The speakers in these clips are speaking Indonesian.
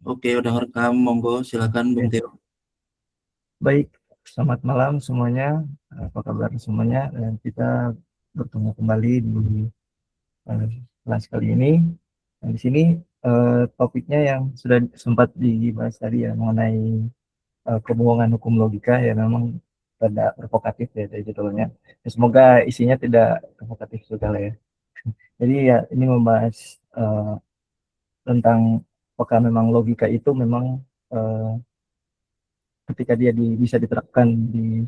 Oke, udah ngerekam. Monggo, silakan Bung Oke. Tio. Baik, selamat malam semuanya. Apa kabar semuanya? Dan kita bertemu kembali di eh, kelas kali ini. Dan di sini topiknya yang sudah sempat dibahas tadi ya mengenai kebohongan hukum logika ya memang tidak provokatif ya dari judulnya. Ya, semoga isinya tidak provokatif juga lah ya. Jadi ya ini membahas eh, tentang apakah memang logika itu memang eh, ketika dia bisa diterapkan di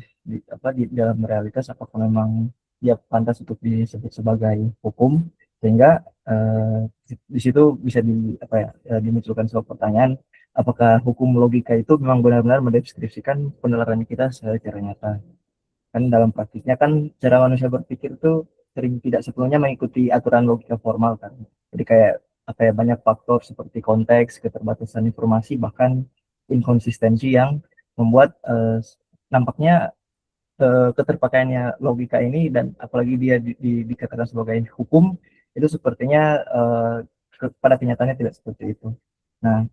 dalam realitas apakah memang dia pantas untuk disebut sebagai hukum sehingga eh, di situ bisa dimunculkan sebuah pertanyaan apakah hukum logika itu memang benar-benar mendeskripsikan penelaran kita secara nyata. Kan dalam praktiknya kan cara manusia berpikir itu sering tidak sepenuhnya mengikuti aturan logika formal kan. Jadi kayak apa ya banyak faktor seperti konteks, keterbatasan informasi, bahkan inkonsistensi yang membuat nampaknya keterpakaiannya logika ini dan apalagi dia dikatakan sebagai hukum itu sepertinya pada kenyataannya tidak seperti itu. Nah,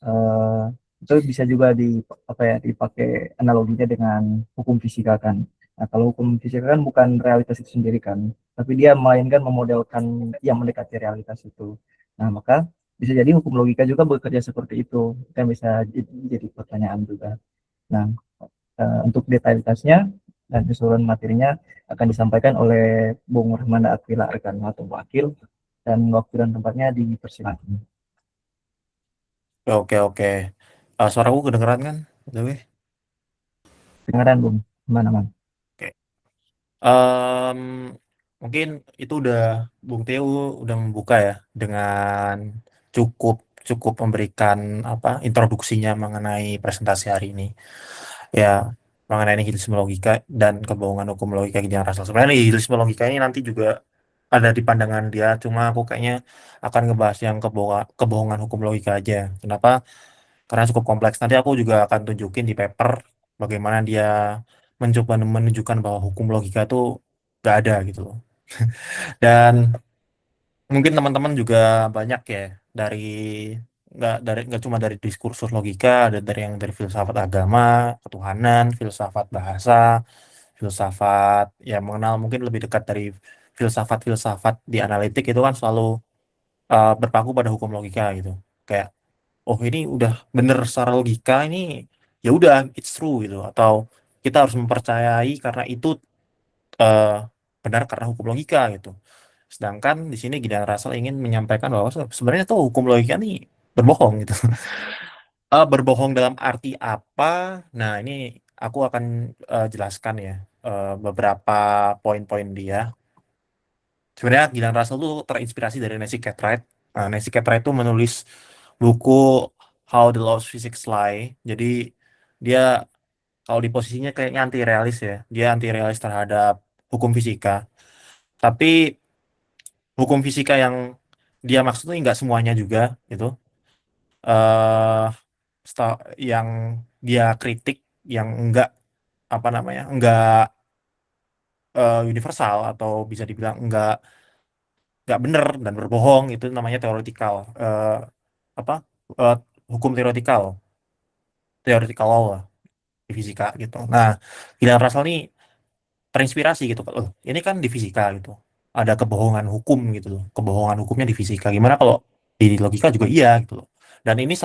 eh, itu bisa juga dipakai analoginya dengan hukum fisika kan. Nah, kalau hukum fisika kan bukan realitas itu sendiri kan, tapi dia melainkan memodelkan yang mendekati realitas itu. Nah, maka bisa jadi hukum logika juga bekerja seperti itu. Kan bisa jadi pertanyaan juga. Nah, untuk detailitasnya dan keseluruhan materinya akan disampaikan oleh Bung Rahmanda Akwila Arkan atau Wakil dan waktu dan tempatnya dipersilakan. Oke, oke. Suaraku kedengeran kan? Dewi? Dengaran Bung, mana-mana. Oke. Em, Mungkin itu udah Bung Teo udah membuka ya dengan cukup cukup memberikan apa introduksinya mengenai presentasi hari ini. Ya, mengenai nihilisme logika dan kebohongan hukum logika Gideon Russell. Sebenarnya nihilisme logika ini nanti juga ada di pandangan dia, cuma aku kayaknya akan ngebahas yang kebohongan hukum logika aja. Kenapa? Karena cukup kompleks. Nanti aku juga akan tunjukin di paper bagaimana dia mencoba menunjukkan bahwa hukum logika itu gak ada gitu loh. Dan mungkin teman-teman juga banyak ya dari nggak cuma dari diskursus logika, ada dari yang dari filsafat agama, ketuhanan, filsafat bahasa, filsafat ya mengenal mungkin lebih dekat dari filsafat-filsafat di analitik itu kan selalu berpaku pada hukum logika gitu. Kayak oh ini udah bener secara logika ini ya udah it's true gitu atau kita harus mempercayai karena itu eh, benar karena hukum logika gitu. Sedangkan di sini Gideon Russell ingin menyampaikan bahwa sebenarnya tuh hukum logika nih berbohong gitu. Berbohong dalam arti apa? Nah ini aku akan jelaskan ya beberapa poin-poin dia. Sebenarnya Gideon Russell tuh terinspirasi dari Nancy Cartwright. Nancy Cartwright itu menulis buku How the Laws of Physics Lie. Jadi dia kalau di posisinya kayaknya anti realis ya. Dia anti realis terhadap hukum fisika. Tapi hukum fisika yang dia maksudnya nggak semuanya juga gitu. eh yang dia kritik yang enggak apa namanya enggak universal atau bisa dibilang enggak benar dan berbohong itu namanya teoretikal apa eh, hukum teoretikal law lah di fisika gitu. Nah, Gideon Russell ini terinspirasi gitu. Oh, ini kan di fisika gitu. Ada kebohongan hukum gitu loh. Kebohongan hukumnya di fisika. Gimana kalau di logika juga iya gitu loh. Dan ini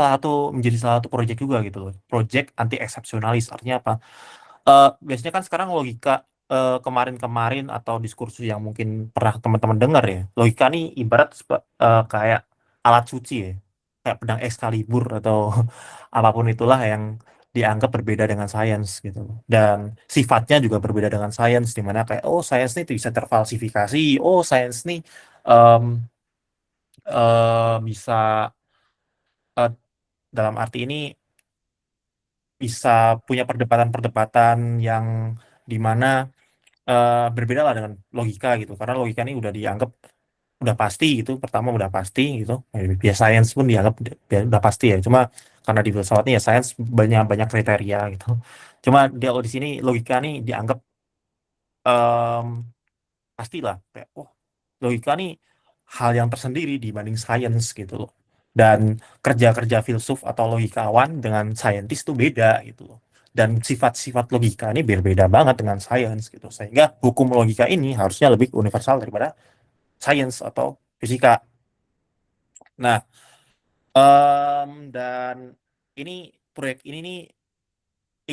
menjadi salah satu proyek juga gitu loh. Proyek anti eksepsionalis. Artinya apa? Biasanya kan sekarang logika kemarin-kemarin atau diskursus yang mungkin pernah teman-teman dengar ya. Logika ini ibarat kayak alat suci ya. Kayak pedang Excalibur atau apapun itulah yang dianggap berbeda dengan sains gitu loh. Dan sifatnya juga berbeda dengan sains di mana kayak oh sains ini bisa terfalsifikasi, oh sains ini em, bisa eh, dalam arti ini bisa punya perdebatan-perdebatan yang di mana berbeda lah dengan logika gitu karena logika ini udah dianggap udah pasti gitu pertama udah pasti gitu ya sains pun dianggap udah pasti ya cuma karena di filsafat ini ya sains banyak banyak kriteria gitu cuma dia kalau di sini logika nih dianggap em, pastilah kayak oh logika nih hal yang tersendiri dibanding sains gitu loh Dan kerja-kerja filsuf atau logikawan dengan saintis itu beda gitu loh. Dan sifat-sifat logika ini berbeda banget dengan sains gitu. Sehingga hukum logika ini harusnya lebih universal daripada sains atau fisika. Nah, dan ini proyek ini nih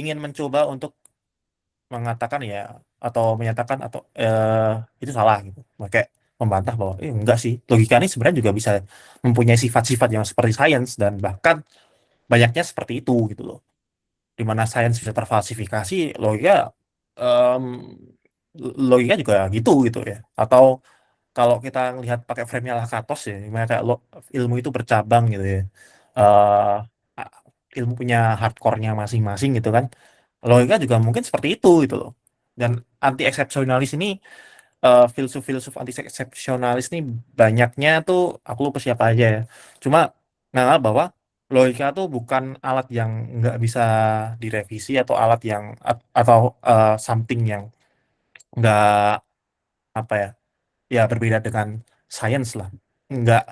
ingin mencoba untuk mengatakan ya atau menyatakan atau itu salah gitu. Kayak membantah bahwa enggak sih, logika ini sebenarnya juga bisa mempunyai sifat-sifat yang seperti sains dan bahkan banyaknya seperti itu gitu loh. Di mana sains bisa terfalsifikasi, em, logika juga gitu ya. Atau kalau kita lihat pakai frame-nya Lakatos ya, gimana kayak ilmu itu bercabang gitu ya. eh a- Ilmu punya hardcore-nya masing-masing gitu kan. Logika juga mungkin seperti itu gitu loh. Dan anti eksepsionalis ini, filsuf-filsuf anti eksepsionalis ini banyaknya tuh aku lupa siapa aja ya. Cuma nganggap bahwa logika tuh bukan alat yang nggak bisa direvisi atau alat yang atau something yang nggak apa ya, ya berbeda dengan sains lah, nggak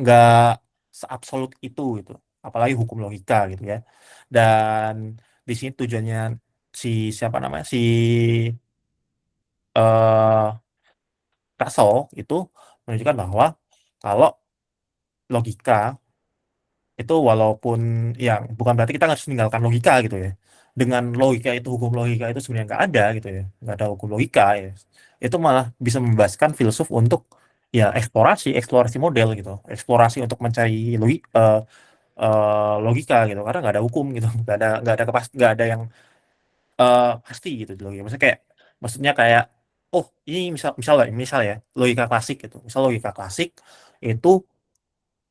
nggak seabsolut itu gitu, apalagi hukum logika gitu ya. Dan di sini tujuannya si siapa namanya si eh Russell itu menunjukkan bahwa kalau logika itu walaupun yang bukan berarti kita harus meninggalkan logika gitu ya. Dengan logika itu hukum logika itu sebenarnya nggak ada gitu ya, nggak ada hukum logika ya. Itu malah bisa membebaskan filsuf untuk ya eksplorasi model gitu, eksplorasi untuk mencari logika gitu, karena nggak ada hukum gitu, nggak ada yang pasti gitu di logika. Maksudnya kayak oh ini misal ya logika klasik gitu, misal logika klasik itu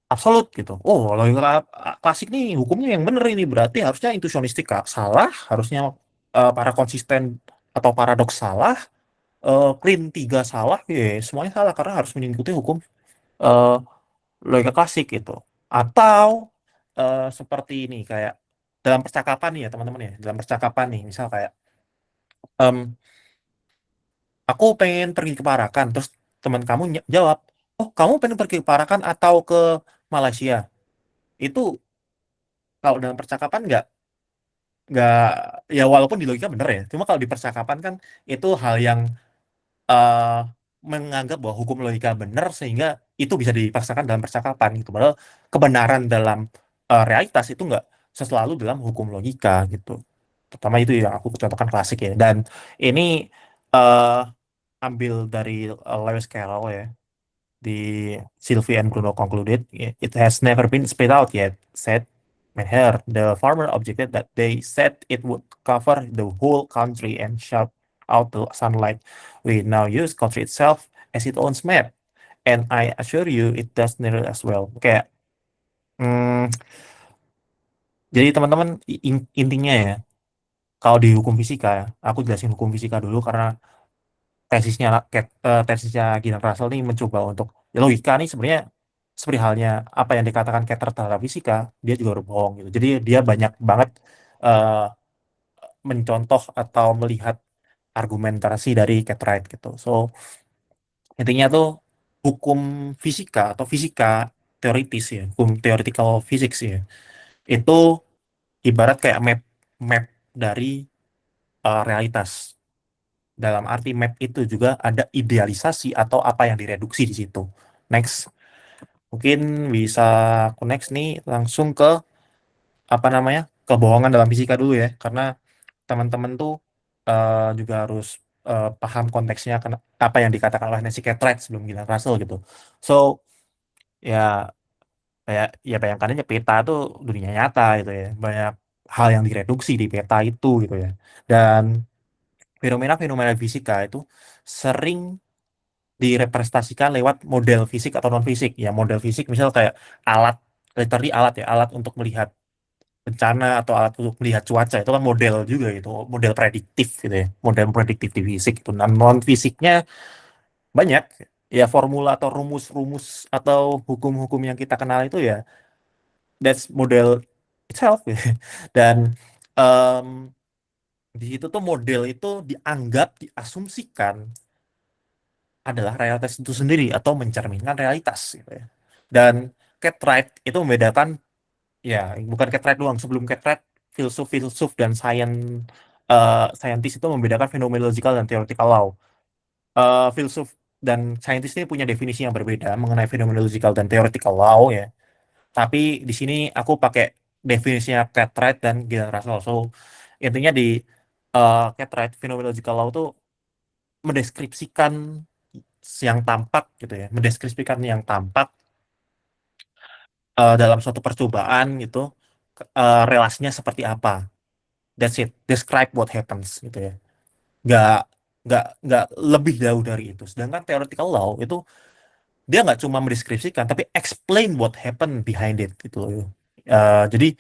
absolut gitu. Oh, logika klasik nih hukumnya yang bener ini berarti harusnya intuisionistik Kak. Salah, harusnya para konsisten atau paradoks salah, clean tiga salah, ya semuanya salah karena harus mengikuti hukum eh, logika klasik gitu. Atau seperti ini kayak dalam percakapan nih ya teman-teman ya, dalam percakapan nih misal kayak em, aku pengen pergi ke Parakan, terus teman kamu jawab, oh kamu pengen pergi ke Parakan atau ke Malaysia? Itu kalau dalam percakapan nggak ya walaupun di logika bener ya, cuma kalau di percakapan kan itu hal yang eh, menganggap bahwa hukum logika bener sehingga itu bisa dipaksakan dalam percakapan gitu. Padahal kebenaran dalam realitas itu nggak selalu dalam hukum logika gitu. Pertama itu yang aku contohkan klasik ya. Dan ini eh, ambil dari Lewis Carroll ya. The Sylvie and Bruno concluded, it has never been spit out yet, said Meher. The farmer objected that they said it would cover the whole country and shut out the sunlight. We now use country itself as its own map. And I assure you it does nearly as well. Kayak, hmm, jadi teman-teman intinya ya, kalau di hukum fisika, aku jelasin hukum fisika dulu karena tesisnya Gina Russell ini mencoba untuk ya logika nih sebenarnya seperti halnya apa yang dikatakan Keter terhadap fisika, dia juga berbohong gitu. Jadi dia banyak banget eh, mencontoh atau melihat argumentasi dari Cartwright gitu. So intinya tuh hukum fisika atau fisika teoritis ya, hukum theoretical physics ya, itu ibarat kayak map map dari realitas. Dalam arti map itu juga ada idealisasi atau apa yang direduksi di situ. Next, mungkin bisa aku next nih langsung ke apa namanya kebohongan dalam fisika dulu ya, karena teman-teman tuh juga harus paham konteksnya apa yang dikatakan oleh Nancy Cartwright sebelum Gillian Russell gitu. So ya kayak ya bayangkan aja peta tuh dunia nyata gitu ya, banyak hal yang direduksi di peta itu gitu ya, dan fenomena-fenomena fisika itu sering direpresentasikan lewat model fisik atau non fisik ya. Model fisik misal kayak alat, literally alat ya, alat untuk melihat bencana atau alat untuk melihat cuaca, itu kan model juga gitu, model prediktif gitu ya, model prediktif di fisik itu. Nah, non fisiknya banyak ya, formula atau rumus-rumus atau hukum-hukum yang kita kenal itu ya that's model itself gitu. Dan em, di situ tuh model itu dianggap, diasumsikan adalah realitas itu sendiri atau mencerminkan realitas gitu ya. Dan Cartwright itu membedakan, ya bukan Cartwright doang, sebelum Cartwright filsuf dan scientist itu membedakan phenomenological dan theoretical law. Filsuf dan scientist ini punya definisi yang berbeda mengenai phenomenological dan theoretical law ya. Tapi di sini aku pakai definisinya Cartwright dan Gideon Russell. So intinya di Cartwright phenomenological law itu mendeskripsikan yang tampak gitu ya, mendeskripsikan yang tampak dalam suatu percobaan gitu, relasinya seperti apa. That's it. Describe what happens gitu ya. Nggak nggak lebih jauh dari itu. Sedangkan theoretical law itu dia nggak cuma mendeskripsikan, tapi explain what happened behind it gitu loh. Jadi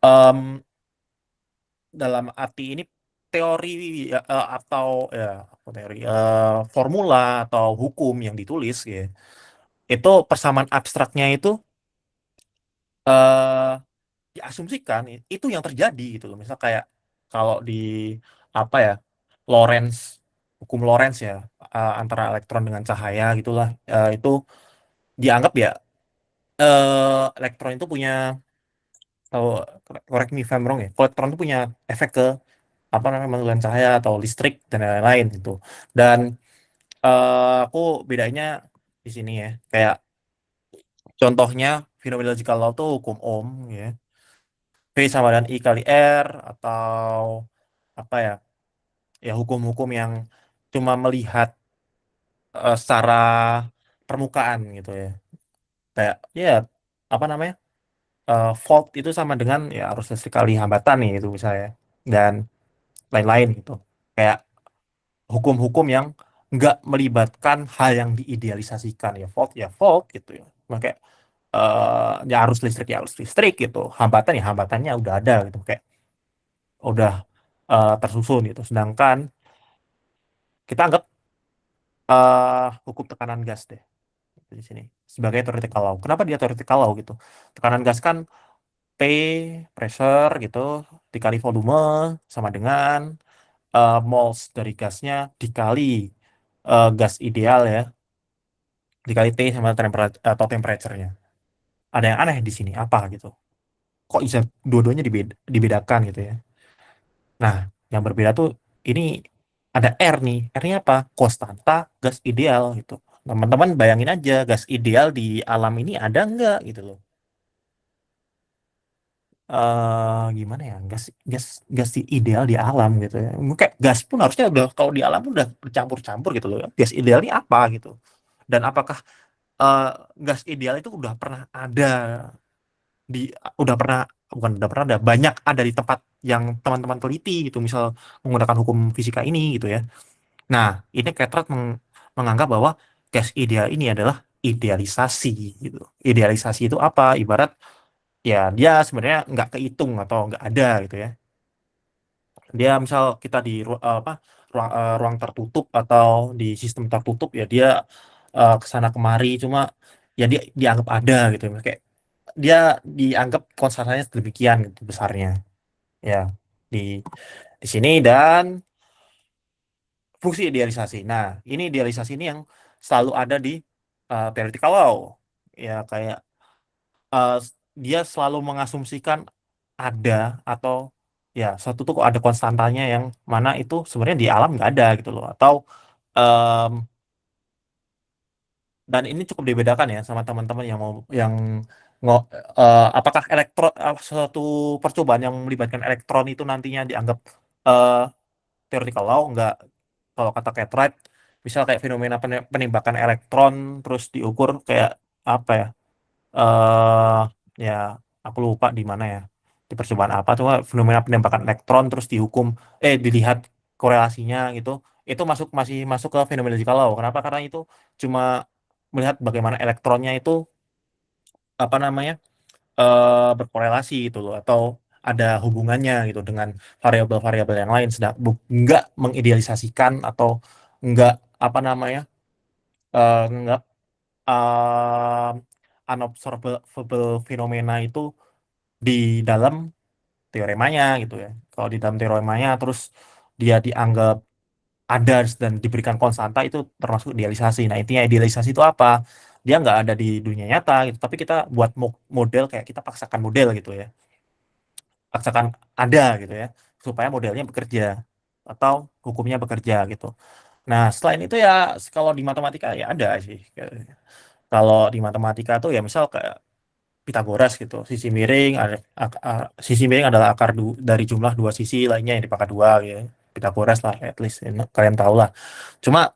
em, dalam arti ini teori ya, atau ya apa teori formula atau hukum yang ditulis ya, itu persamaan abstraknya itu eh diasumsikan itu yang terjadi gitu loh. Misal kayak kalau di apa ya, Lorentz, hukum Lorentz ya, antara elektron dengan cahaya gitulah, itu dianggap ya elektron itu punya, atau correct me if I'm wrong ya, elektron itu punya efek ke apa namanya menggunakan cahaya atau listrik dan lain-lain gitu. Dan aku bedanya di sini ya, kayak contohnya phenomenological law tuh hukum Ohm ya, V sama dengan I kali R, atau apa ya, ya hukum-hukum yang cuma melihat secara permukaan gitu ya, kayak ya apa namanya, fault itu sama dengan ya arus listrik kali hambatan nih itu misalnya, dan lain-lain gitu, kayak hukum-hukum yang nggak melibatkan hal yang diidealisasikan, ya fault gitu ya, makanya ya arus listrik gitu, hambatan ya hambatannya udah ada gitu, kayak udah tersusun gitu. Sedangkan kita anggap hukum tekanan gas deh di sini sebagai theoretical law. Kenapa dia theoretical law gitu? Tekanan gas kan P, pressure gitu, dikali volume sama dengan moles dari gasnya dikali gas ideal ya, dikali T sama atau temperature-nya. Ada yang aneh di sini apa gitu? Kok bisa dua-duanya dibedakan gitu ya? Nah, yang berbeda tuh ini ada R nih. R-nya apa? Konstanta gas ideal gitu. Teman-teman bayangin aja, gas ideal di alam ini ada nggak gitu loh. Gimana ya, gas gas gas ideal di alam gitu ya. Kayak gas pun harusnya udah, kalau di alam udah bercampur-campur gitu loh. Gas ideal ini apa gitu? Dan apakah eh, gas ideal itu udah pernah ada di udah pernah bukan udah pernah ada, banyak ada di tempat yang teman-teman teliti gitu, misal menggunakan hukum fisika ini gitu ya. Nah, ini Ketrat menganggap bahwa gas ideal ini adalah idealisasi gitu. Idealisasi itu apa? Ibarat ya dia sebenarnya nggak kehitung atau nggak ada gitu ya. Dia misal kita di ruang tertutup atau di sistem tertutup ya, dia kesana kemari, cuma ya dia dianggap ada gitu, kayak dia dianggap konsentrasinya sedemikian gitu besarnya ya di di sini. Dan fungsi idealisasi, nah ini idealisasi ini yang selalu ada di theoretical law ya, kayak uh, dia selalu mengasumsikan ada, atau ya suatu tuh ada konstantanya yang mana itu sebenarnya di alam nggak ada gitu loh, atau em, dan ini cukup dibedakan ya sama teman-teman yang mau yang apakah suatu percobaan yang melibatkan elektron itu nantinya dianggap eh, theoretical law nggak. Kalau kata Cartwright, misal kayak fenomena penembakan elektron terus diukur kayak apa ya, eh ya aku lupa di mana ya, di percobaan apa, cuma fenomena penembakan elektron terus dilihat korelasinya gitu, itu masih masuk ke phenomenological law. Kenapa? Karena itu cuma melihat bagaimana elektronnya itu apa namanya berkorelasi gitu loh, atau ada hubungannya gitu dengan variabel-variabel yang lain, sedang nggak mengidealisasikan atau nggak apa namanya nggak uh, unobservable fenomena itu di dalam teoremanya gitu ya. Kalau di dalam teoremanya terus dia dianggap ada dan diberikan konstanta, itu termasuk idealisasi. Nah, intinya idealisasi itu apa? dia nggak ada di dunia nyata gitu, tapi kita buat model, kayak kita paksakan model gitu ya, paksakan ada gitu ya, supaya modelnya bekerja atau hukumnya bekerja gitu. Nah, selain itu ya, kalau di matematika ya ada sih. Kalau di matematika tuh ya misal kayak Pitagoras gitu, sisi miring adalah akar dari jumlah dua sisi lainnya yang dipangkat dua gitu. Pitagoras lah, at least ya, kalian tahu lah. Cuma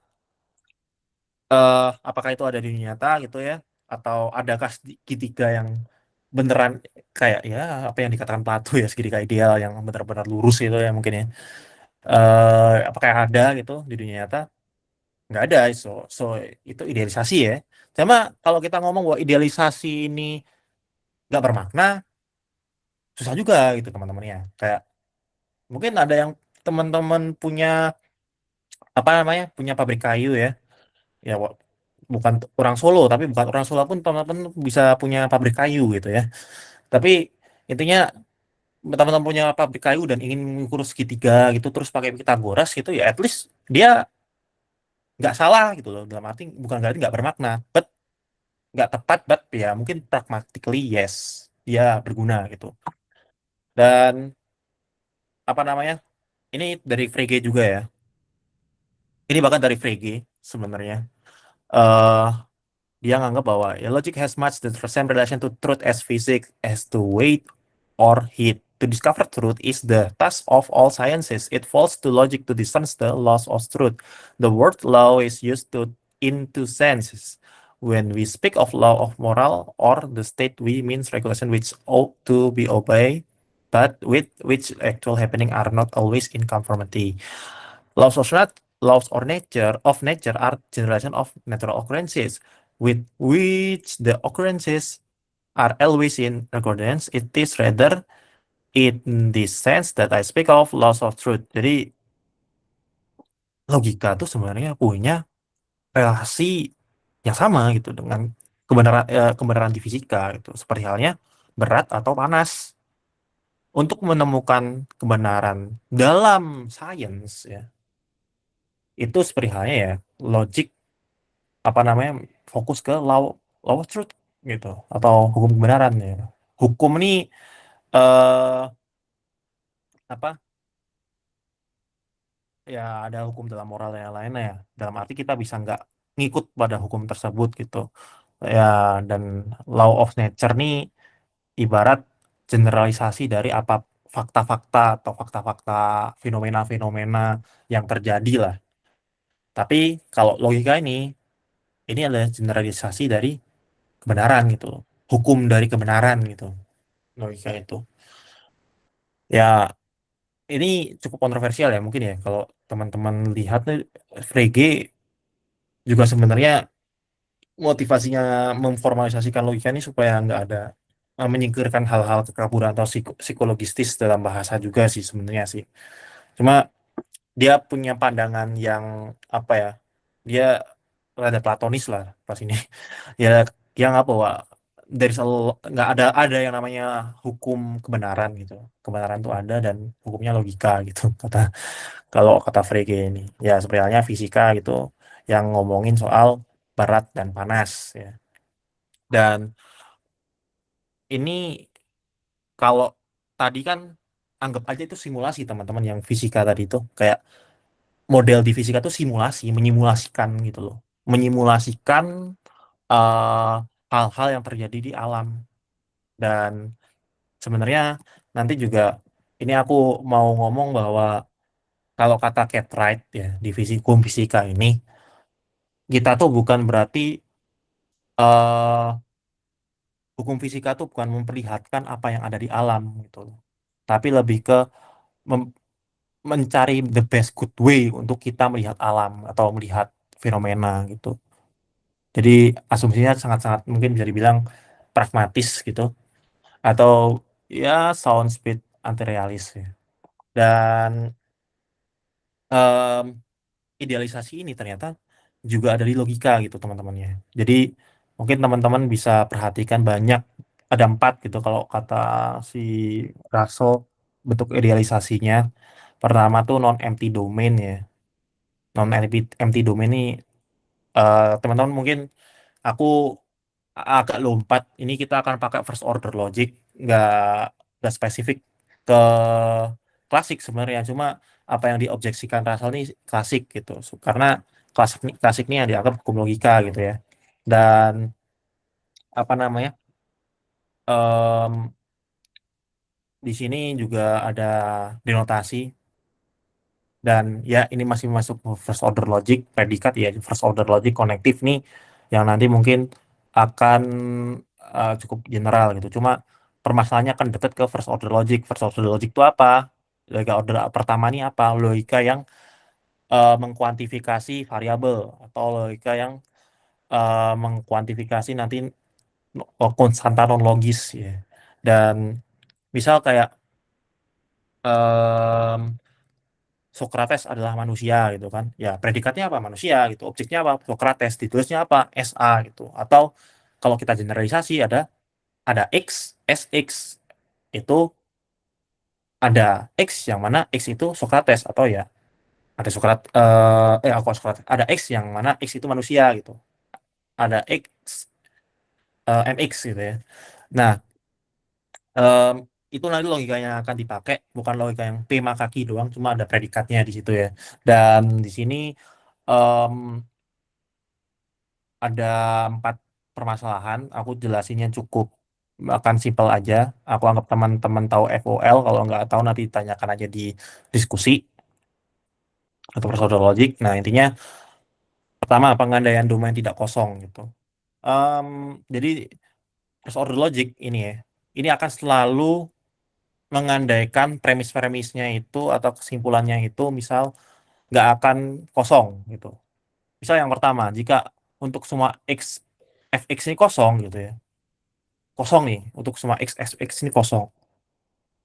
apakah itu ada di dunia nyata gitu ya, atau adakah segitiga yang beneran kayak ya apa yang dikatakan Plato ya, segitiga ideal yang benar-benar lurus itu ya mungkin ya. Apakah ada gitu di dunia nyata? Nggak ada. So itu idealisasi ya. Cuma kalau kita ngomong bahwa idealisasi ini nggak bermakna, susah juga gitu teman-temannya. Kayak mungkin ada yang teman-teman punya apa namanya, punya pabrik kayu ya. Ya bukan orang Solo, tapi bukan orang Solo pun teman-teman bisa punya pabrik kayu gitu ya. Tapi intinya teman-teman punya pabrik kayu dan ingin mengukur segitiga gitu terus pakai Pitagoras gitu ya, at least dia nggak salah gitu loh, dalam arti bukan berarti nggak bermakna, but nggak tepat, but ya mungkin pragmatically yes, dia berguna gitu. Dan apa namanya, ini dari Frege juga ya, ini bahkan dari Frege sebenarnya. eh Dia nganggap bahwa ya, logic has much the same relation to truth as physics as to weight or heat. To discover truth is the task of all sciences. It falls to logic to discern the laws of truth. The word law is used in two senses. When we speak of law of moral or the state, we mean regulation which ought to be obeyed, but with which actual happening are not always in conformity. Laws of nature are generalization of natural occurrences, with which the occurrences are always in accordance. It is rather in this sense that I speak of laws of truth. Jadi logika tuh sebenarnya punya relasi yang sama gitu dengan kebenaran di fisika gitu. Seperti halnya berat atau panas. Untuk menemukan kebenaran dalam sains ya, itu seperti halnya ya logik apa namanya, fokus ke law of truth gitu, atau hukum kebenaran ya. Hukum ini eh apa ya, ada hukum dalam moral yang lainnya ya, dalam arti kita bisa nggak ngikut pada hukum tersebut gitu ya. Dan law of nature nih ibarat generalisasi dari apa fakta-fakta atau fakta-fakta fenomena-fenomena yang terjadi lah. Tapi kalau logika ini adalah generalisasi dari kebenaran gitu, hukum dari kebenaran gitu, logika itu. Ya, ini cukup kontroversial ya mungkin ya, kalau teman-teman lihat nih, Frege juga sebenarnya motivasinya memformalisasikan logika ini supaya nggak ada menyingkirkan hal-hal kekaburan atau psikologistis dalam bahasa juga sih sebenarnya sih. Cuma dia punya pandangan yang apa ya, dia rada platonis lah pas ini. Ya, dia nggak bahwa dari selalu nggak ada yang namanya hukum kebenaran gitu. Kebenaran itu ada dan hukumnya logika gitu. Kalau kata Frege ini ya, sebenarnya fisika gitu yang ngomongin soal berat dan panas ya. Dan ini kalau tadi kan anggap aja itu simulasi teman-teman, yang fisika tadi itu kayak model di fisika itu simulasi, menyimulasikan gitu loh. Menyimulasikan eh, hal-hal yang terjadi di alam. Dan sebenarnya nanti juga ini aku mau ngomong bahwa kalau kata Cartwright ya di hukum fisika ini, kita tuh bukan berarti eh hukum fisika tuh bukan memperlihatkan apa yang ada di alam gitu loh. Tapi lebih ke mem- mencari the best good way untuk kita melihat alam atau melihat fenomena gitu. Jadi asumsinya sangat-sangat mungkin bisa dibilang pragmatis gitu, atau ya sound speed anti realis ya. Dan em, idealisasi ini ternyata juga ada di logika gitu teman-temannya. Jadi mungkin teman-teman bisa perhatikan banyak, ada empat gitu kalau kata si Russell bentuk idealisasinya. Pertama tuh non empty domain ya. Non empty domain ini teman-teman mungkin aku agak lompat. Ini kita akan pakai first order logic, nggak nggak spesifik ke klasik sebenarnya. Cuma apa yang diobjeksikan Russell ini klasik gitu. Karena klasik ini yang dianggap hukum logika gitu ya. Dan apa namanya? em, di sini juga ada denotasi, dan ya ini masih masuk first order logic, predikat ya, first order logic konektif nih yang nanti mungkin akan cukup general gitu. Cuma permasalahannya akan deket ke first order logic. First order logic itu apa? Logika order pertama ini apa? Logika yang mengkuantifikasi variabel, atau logika yang mengkuantifikasi nanti konstanta non logis ya. Dan misal kayak em, Socrates adalah manusia gitu kan. Ya, predikatnya apa? Manusia gitu. Objeknya apa? Socrates. Ditulisnya apa? SA gitu. Atau kalau kita generalisasi ada X, SX itu ada X yang mana X itu Socrates, atau ya ada Socrates aku Socrates. Ada X yang mana X itu manusia gitu. Ada X MX gitu ya. Nah, em, itu nanti logikanya akan dipakai, bukan logika yang P maka Q doang, cuma ada predikatnya di situ ya. Dan di sini em, ada 4 permasalahan. Aku jelasinnya cukup akan simpel aja. Aku anggap teman-teman tahu FOL. Kalau nggak tahu nanti tanyakan aja di diskusi atau persaudara logik. Nah, intinya pertama, pengandaian domain tidak kosong gitu. Em, jadi first order logic ini ya, ini akan selalu mengandaikan premis-premisnya itu atau kesimpulannya itu misal nggak akan kosong gitu. Misal yang pertama, jika untuk semua x fx ini kosong gitu ya, kosong nih untuk semua x fx ini kosong,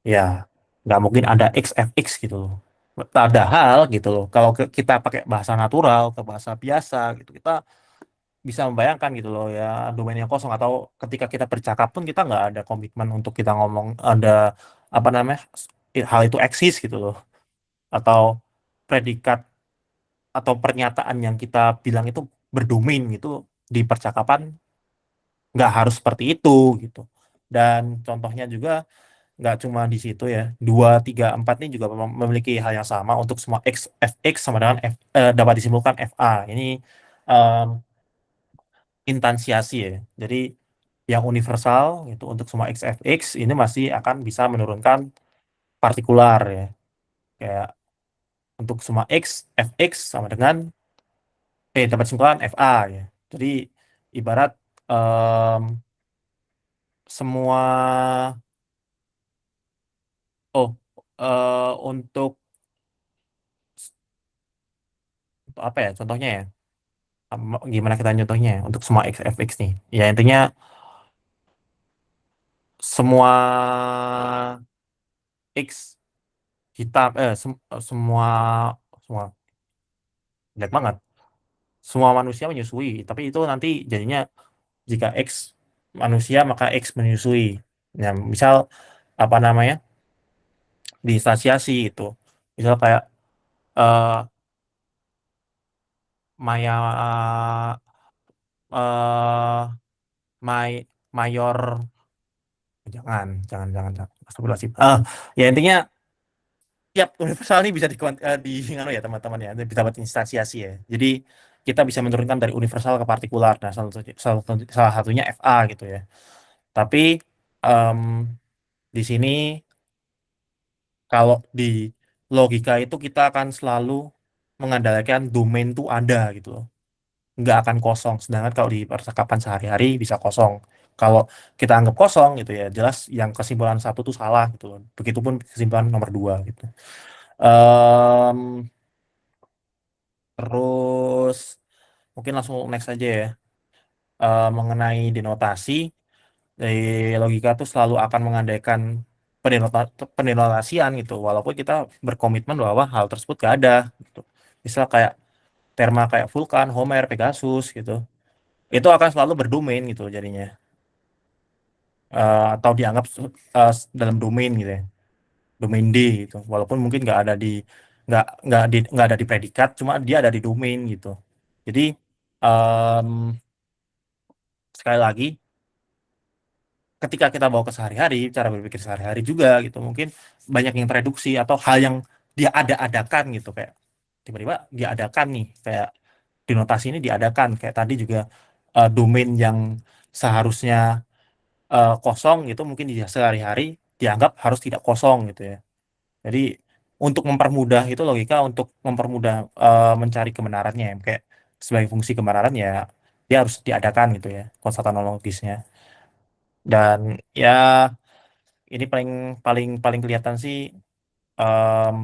ya nggak mungkin ada x fx gitu loh. Padahal gitu loh, kalau kita pakai bahasa natural, ke bahasa biasa gitu, kita bisa membayangkan gitu loh ya, domain yang kosong. Atau ketika kita bercakap pun kita nggak ada komitmen untuk kita ngomong ada apa namanya hal itu eksis gitu loh, atau predikat atau pernyataan yang kita bilang itu berdomain gitu di percakapan nggak harus seperti itu gitu. Dan contohnya juga nggak cuma di situ ya, 2 3 4 ini juga memiliki hal yang sama untuk semua x fx sama dengan dapat disimpulkan fa. Ini em, instansiasi ya, jadi yang universal itu untuk semua x fx ini masih akan bisa menurunkan partikular ya, kayak untuk semua x fx sama dengan dapat disimpulkan fa ya. Jadi ibarat em, semua oh untuk apa ya contohnya ya. Gimana kita contohnya ya, untuk semua x fx nih. Ya intinya semua x hitam semua semua jelek banget. Semua manusia menyusui, tapi itu nanti jadinya jika x manusia maka x menyusui. Ya, misal apa namanya? Diinstansiasi itu. Misal kayak eh Maya eh mayor, jangan astagfirullahaladzim. Ya intinya tiap universal ini bisa di nganu ya teman-teman ya, bisa dapat instansiasi ya. Jadi kita bisa menurunkan dari universal ke partikular. Nah, salah satunya FA gitu ya. Tapi em, di sini kalau di logika itu kita akan selalu mengandalkan domain itu ada gitu loh. Nggak akan kosong. Sedangkan kalau di percakapan sehari-hari bisa kosong. Kalau kita anggap kosong gitu ya, jelas yang kesimpulan satu itu salah gitu loh. Begitupun kesimpulan nomor 2 gitu. Em, terus mungkin langsung next aja ya. Mengenai denotasi, dari logika tuh selalu akan mengandaikan pendenotasian gitu. Walaupun kita berkomitmen bahwa hal tersebut gak ada gitu. Misal kayak terma kayak Vulkan, Homer, Pegasus gitu. Itu akan selalu berdomain gitu jadinya. Atau dianggap dalam domain gitu ya. Domain D gitu. Walaupun mungkin nggak ada di predikat, cuma dia ada di domain gitu. Jadi em, sekali lagi ketika kita bawa ke sehari-hari, cara berpikir sehari-hari juga gitu, mungkin banyak yang tereduksi atau hal yang dia ada-adakan gitu, kayak tiba-tiba dia adakan nih, kayak di notasi ini diadakan, kayak tadi juga domain yang seharusnya kosong gitu mungkin di sehari-hari dianggap harus tidak kosong gitu ya. Jadi untuk mempermudah itu logika untuk mempermudah mencari kebenarannya, kayak sebagai fungsi kebenaran ya dia harus diadakan gitu ya konstanologisnya. Dan ya ini paling paling paling kelihatan sih em,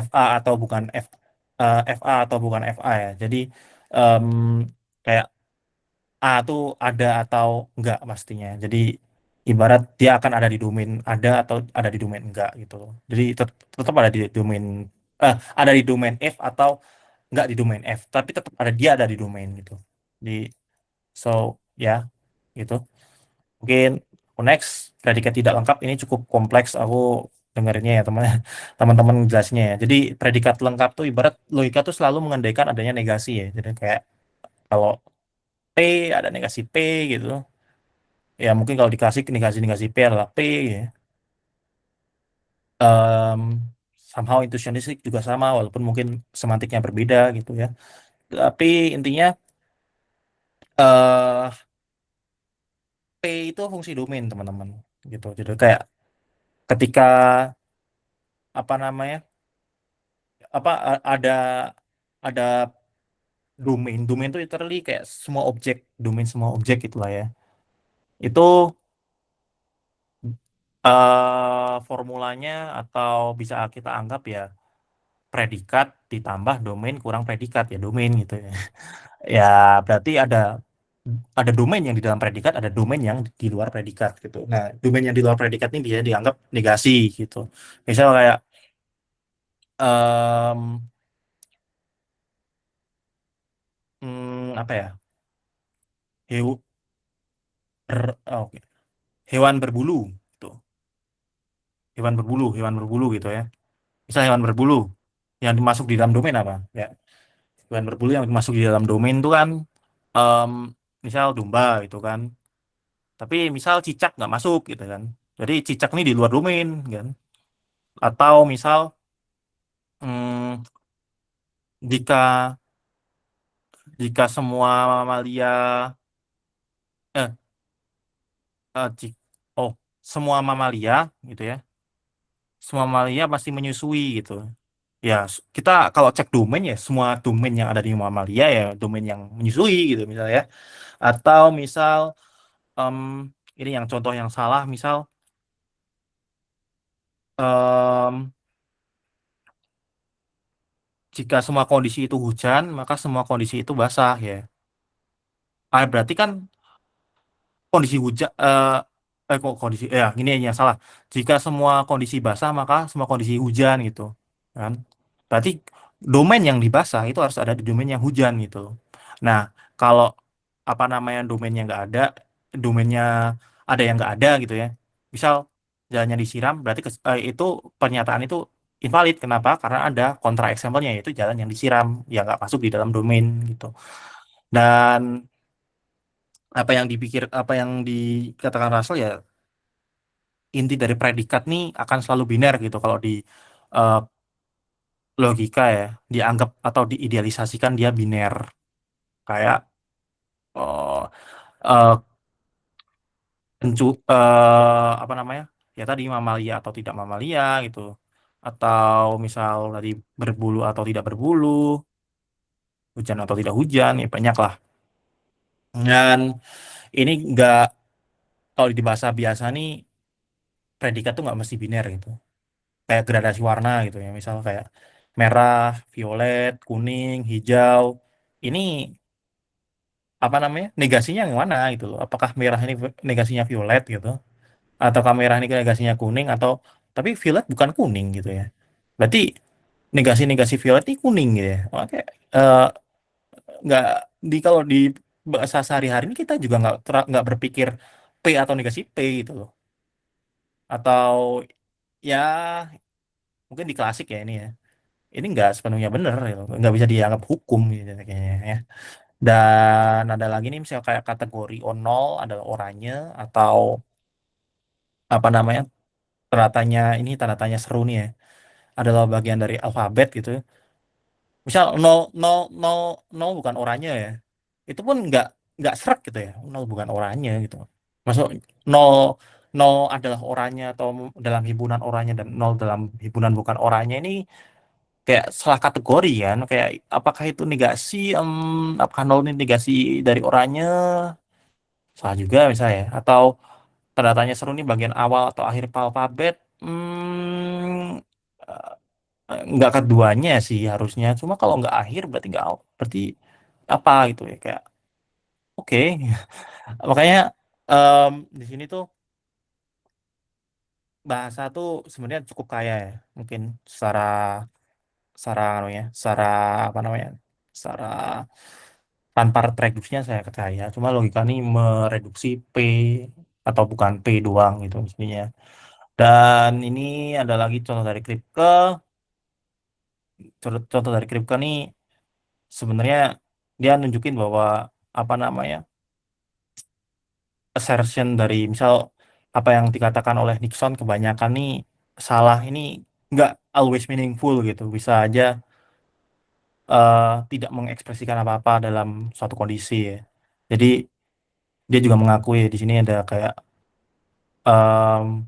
FA atau bukan FA atau bukan FA ya. Jadi em, kayak A tuh ada atau enggak pastinya. Jadi ibarat dia akan ada di domain ada atau ada di domain enggak gitu loh. Jadi tetap ada di domain ada di domain F atau enggak di domain F, tapi tetap ada dia ada di domain gitu. Di so ya gitu. Mungkin next predikat tidak lengkap ini cukup kompleks, aku dengerinnya ya teman teman-teman jelasnya ya. Jadi predikat lengkap tuh ibarat logika tuh selalu mengandaikan adanya negasi ya. Jadi kayak kalau P ada negasi P gitu. Ya mungkin kalau di klasik negasi P adalah P ya. Em, Somehow intuitionistik juga sama walaupun mungkin semantiknya berbeda gitu ya. Tapi intinya eh P itu fungsi domain teman-teman gitu. Jadi kayak ketika apa namanya ada domain itu literally kayak semua objek domain semua objek itulah ya. Itu formulanya atau bisa kita anggap ya predikat ditambah domain kurang predikat ya domain gitu ya. Ya berarti ada domain yang di dalam predikat, ada domain yang di luar predikat gitu. Nah, domain yang di luar predikat ini bisa dianggap negasi gitu. Misal kayak em, apa ya? Heu, oke. Hewan berbulu gitu. Hewan berbulu gitu ya. Misal hewan berbulu yang dimasuk di dalam domain apa? Ya, hewan berbulu yang masuk di dalam domain itu kan em, misal domba gitu kan. Tapi misal cicak nggak masuk gitu kan. Jadi cicak ini di luar domain kan. Atau misal hmm, jika jika semua mamalia eh, eh, ji- oh semua mamalia gitu ya. Semua mamalia pasti menyusui gitu. Ya, kita kalau cek domain ya semua domain yang ada di mamalia ya domain yang menyusui gitu misalnya. Atau misal em, ini yang contoh yang salah misal em, jika semua kondisi itu hujan maka semua kondisi itu basah ya. Berarti kan kondisi hujan kok kondisi ya ini yang salah. Jika semua kondisi basah maka semua kondisi hujan gitu kan. Berarti domain yang dibasah itu harus ada di domain yang hujan gitu. Nah, kalau apa namanya domainnya nggak ada, domainnya ada yang nggak ada gitu ya. Misal jalannya disiram, berarti itu pernyataan itu invalid. Kenapa? Karena ada kontra example-nya yaitu jalan yang disiram yang nggak masuk di dalam domain gitu. Dan apa yang dikatakan Russell ya inti dari predikat nih akan selalu biner gitu kalau di eh, logika ya dianggap atau diidealisasikan dia biner kayak oh, eh, apa namanya ya tadi mamalia atau tidak mamalia gitu atau misal tadi berbulu atau tidak berbulu hujan atau tidak hujan ya banyak lah dan ini nggak kalau di bahasa biasa nih predikat tuh nggak mesti biner gitu kayak gradasi warna gitu ya misal kayak merah violet kuning hijau ini apa namanya negasinya yang mana gitu loh apakah merah ini negasinya violet gitu atau merah ini negasinya kuning atau tapi violet bukan kuning gitu ya berarti negasi-negasi violet ini kuning gitu ya oke eh, nggak di kalau di bahasa sehari-hari ini kita juga nggak berpikir P atau negasi P gitu loh atau ya mungkin di klasik ya ini ya ini nggak sepenuhnya benar gitu. Nggak bisa dianggap hukum gitu kayaknya ya Dan ada lagi nih misalnya kayak kategori O0 adalah oranye atau apa namanya tanda tanya seru nih ya adalah bagian dari alfabet gitu. Misal 0 bukan oranye ya. Itu pun nggak srek gitu ya. 0 bukan oranye gitu. Masuk 0 0 adalah oranye atau dalam himpunan oranye dan 0 dalam himpunan bukan oranye ini kayak salah kategori kan. Kayak apakah itu negasi apakah 0 ini negasi dari oranye? Salah juga misalnya ya. Atau tanda tanya seru nih bagian awal atau akhir alfabet. Nggak keduanya sih harusnya. Cuma kalau nggak akhir berarti apa gitu ya kayak oke. Makanya di sini tuh bahasa tuh sebenarnya cukup kaya ya. Mungkin secara secara anu ya, secara apa namanya? Secara tanpa reduksinya saya percaya. Cuma logika nih mereduksi P atau bukan P doang gitu mestinya. Dan ini ada lagi contoh dari Kripke. Contoh dari Kripke nih sebenarnya dia nunjukin bahwa apa namanya assertion dari misal apa yang dikatakan oleh Nixon kebanyakan nih salah ini nggak always meaningful gitu bisa aja tidak mengekspresikan apa-apa dalam suatu kondisi ya. Jadi dia juga mengakui di sini ada kayak em,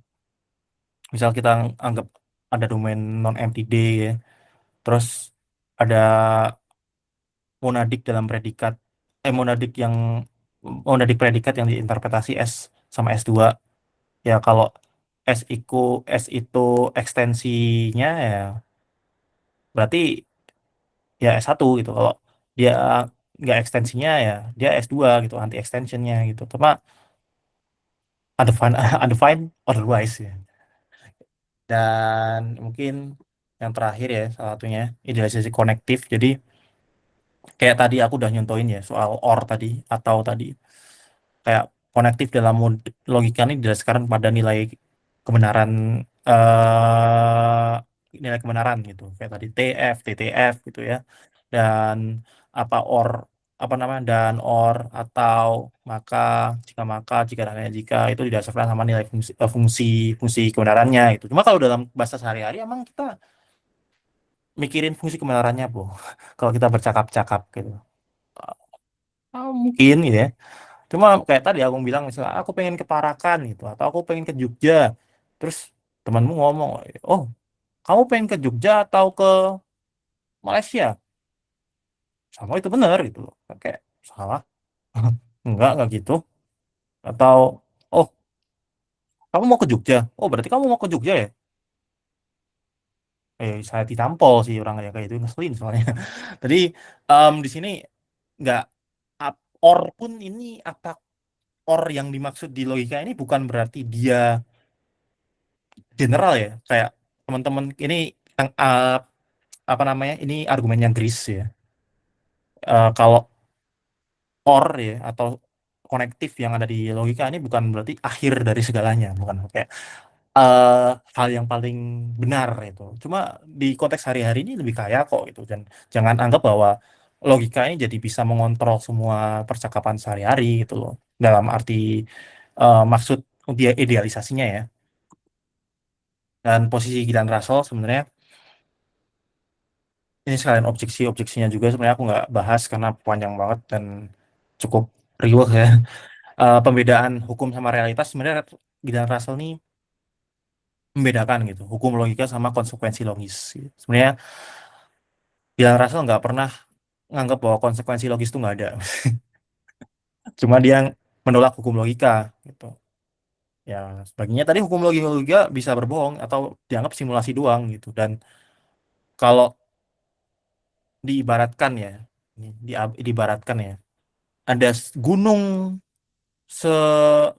misal kita anggap ada domain non empty D ya terus ada monadik dalam predikat monadik predikat yang diinterpretasi S sama S2 ya kalau S itu ekstensinya ya berarti ya S1 gitu kalau dia nggak ekstensinya ya dia S2 gitu anti extensionnya gitu cuma undefined undefined otherwise ya dan mungkin yang terakhir ya salah satunya idealisasi konektif jadi kayak tadi aku udah nyontoin ya soal OR tadi atau tadi kayak konektif dalam logika ini didasarkan pada nilai kebenaran nilai kebenaran gitu kayak tadi TF, TTF gitu ya dan apa OR apa namanya dan OR atau maka jika dan hanya jika itu didasarkan sama nilai fungsi kebenarannya itu cuma kalau dalam bahasa sehari-hari emang kita mikirin fungsi kebenarannya bu kalau kita bercakap-cakap gitu. Mungkin gitu ya cuma kayak tadi aku bilang misalnya aku pengen ke Parakan gitu atau aku pengen ke Jogja terus temanmu ngomong oh kamu pengen ke Jogja atau ke Malaysia sama itu benar gitu loh kayak salah enggak gitu atau oh kamu mau ke Jogja oh berarti kamu mau ke Jogja ya saya ditampol sih orang kayak itu ngeselin soalnya jadi di sini nggak or pun ini apa or yang dimaksud di logika ini bukan berarti dia general ya kayak teman-teman ini yang apa namanya ini argumennya Gris ya. Kalau or ya atau konektif yang ada di logika ini bukan berarti akhir dari segalanya bukan kayak hal yang paling benar itu cuma di konteks hari-hari ini lebih kaya kok gitu dan jangan anggap bahwa logika ini jadi bisa mengontrol semua percakapan sehari-hari gitu loh dalam arti maksud dia idealisasinya ya dan posisi Gillian Russell sebenarnya ini sekalian objeksinya juga sebenarnya aku nggak bahas karena panjang banget dan cukup riuh ya. Pembedaan hukum sama realitas sebenarnya Gillian Russell nih membedakan gitu hukum logika sama konsekuensi logis. Sebenarnya Gillian Russell nggak pernah nganggap bahwa konsekuensi logis itu nggak ada. Cuma dia menolak hukum logika gitu. Ya, sebagiannya tadi hukum logika bisa berbohong atau dianggap simulasi doang gitu. Dan kalau diibaratkan ya, diibaratkan ya, ada gunung se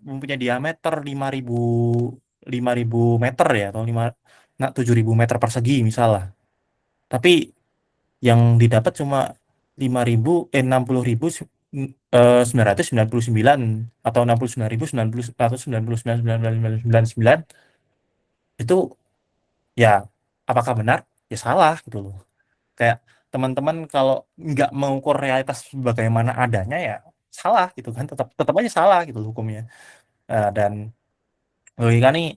mempunyai diameter 5.000 meter ya atau 7.000 meter persegi misalnya. Tapi yang didapat cuma 60.999 atau 69.999 itu ya apakah benar? Ya salah gitu loh. Kayak teman-teman kalau nggak mengukur realitas bagaimana adanya ya salah gitu kan, tetap tetap aja salah gitu hukumnya. Dan logika nih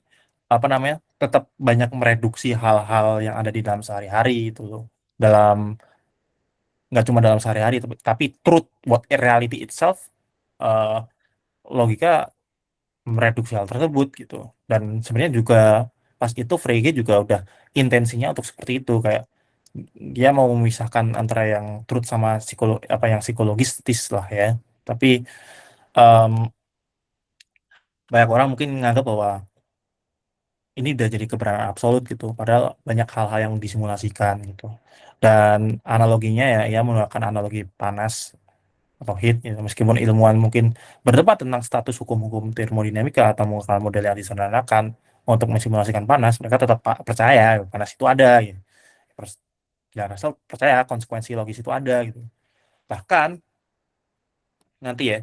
apa namanya tetap banyak mereduksi hal-hal yang ada di dalam sehari-hari itu loh, dalam nggak cuma dalam sehari-hari tapi truth what reality itself. eh, Logika mereduksi hal tersebut gitu. Dan sebenarnya juga pas itu Frege juga udah intensinya untuk seperti itu, kayak dia mau memisahkan antara yang truth sama apa yang psikologistis lah ya. Tapi em, banyak orang mungkin menganggap bahwa ini udah jadi kebenaran absolut gitu, padahal banyak hal-hal yang disimulasikan gitu. Dan analoginya ya menggunakan analogi panas atau heat gitu. Meskipun ilmuwan mungkin berdebat tentang status hukum-hukum termodinamika atau menggunakan model yang disederhanakan untuk mensimulasikan panas, mereka tetap percaya panas itu ada gitu. Ya Russell percaya konsekuensi logis itu ada gitu. Bahkan nanti ya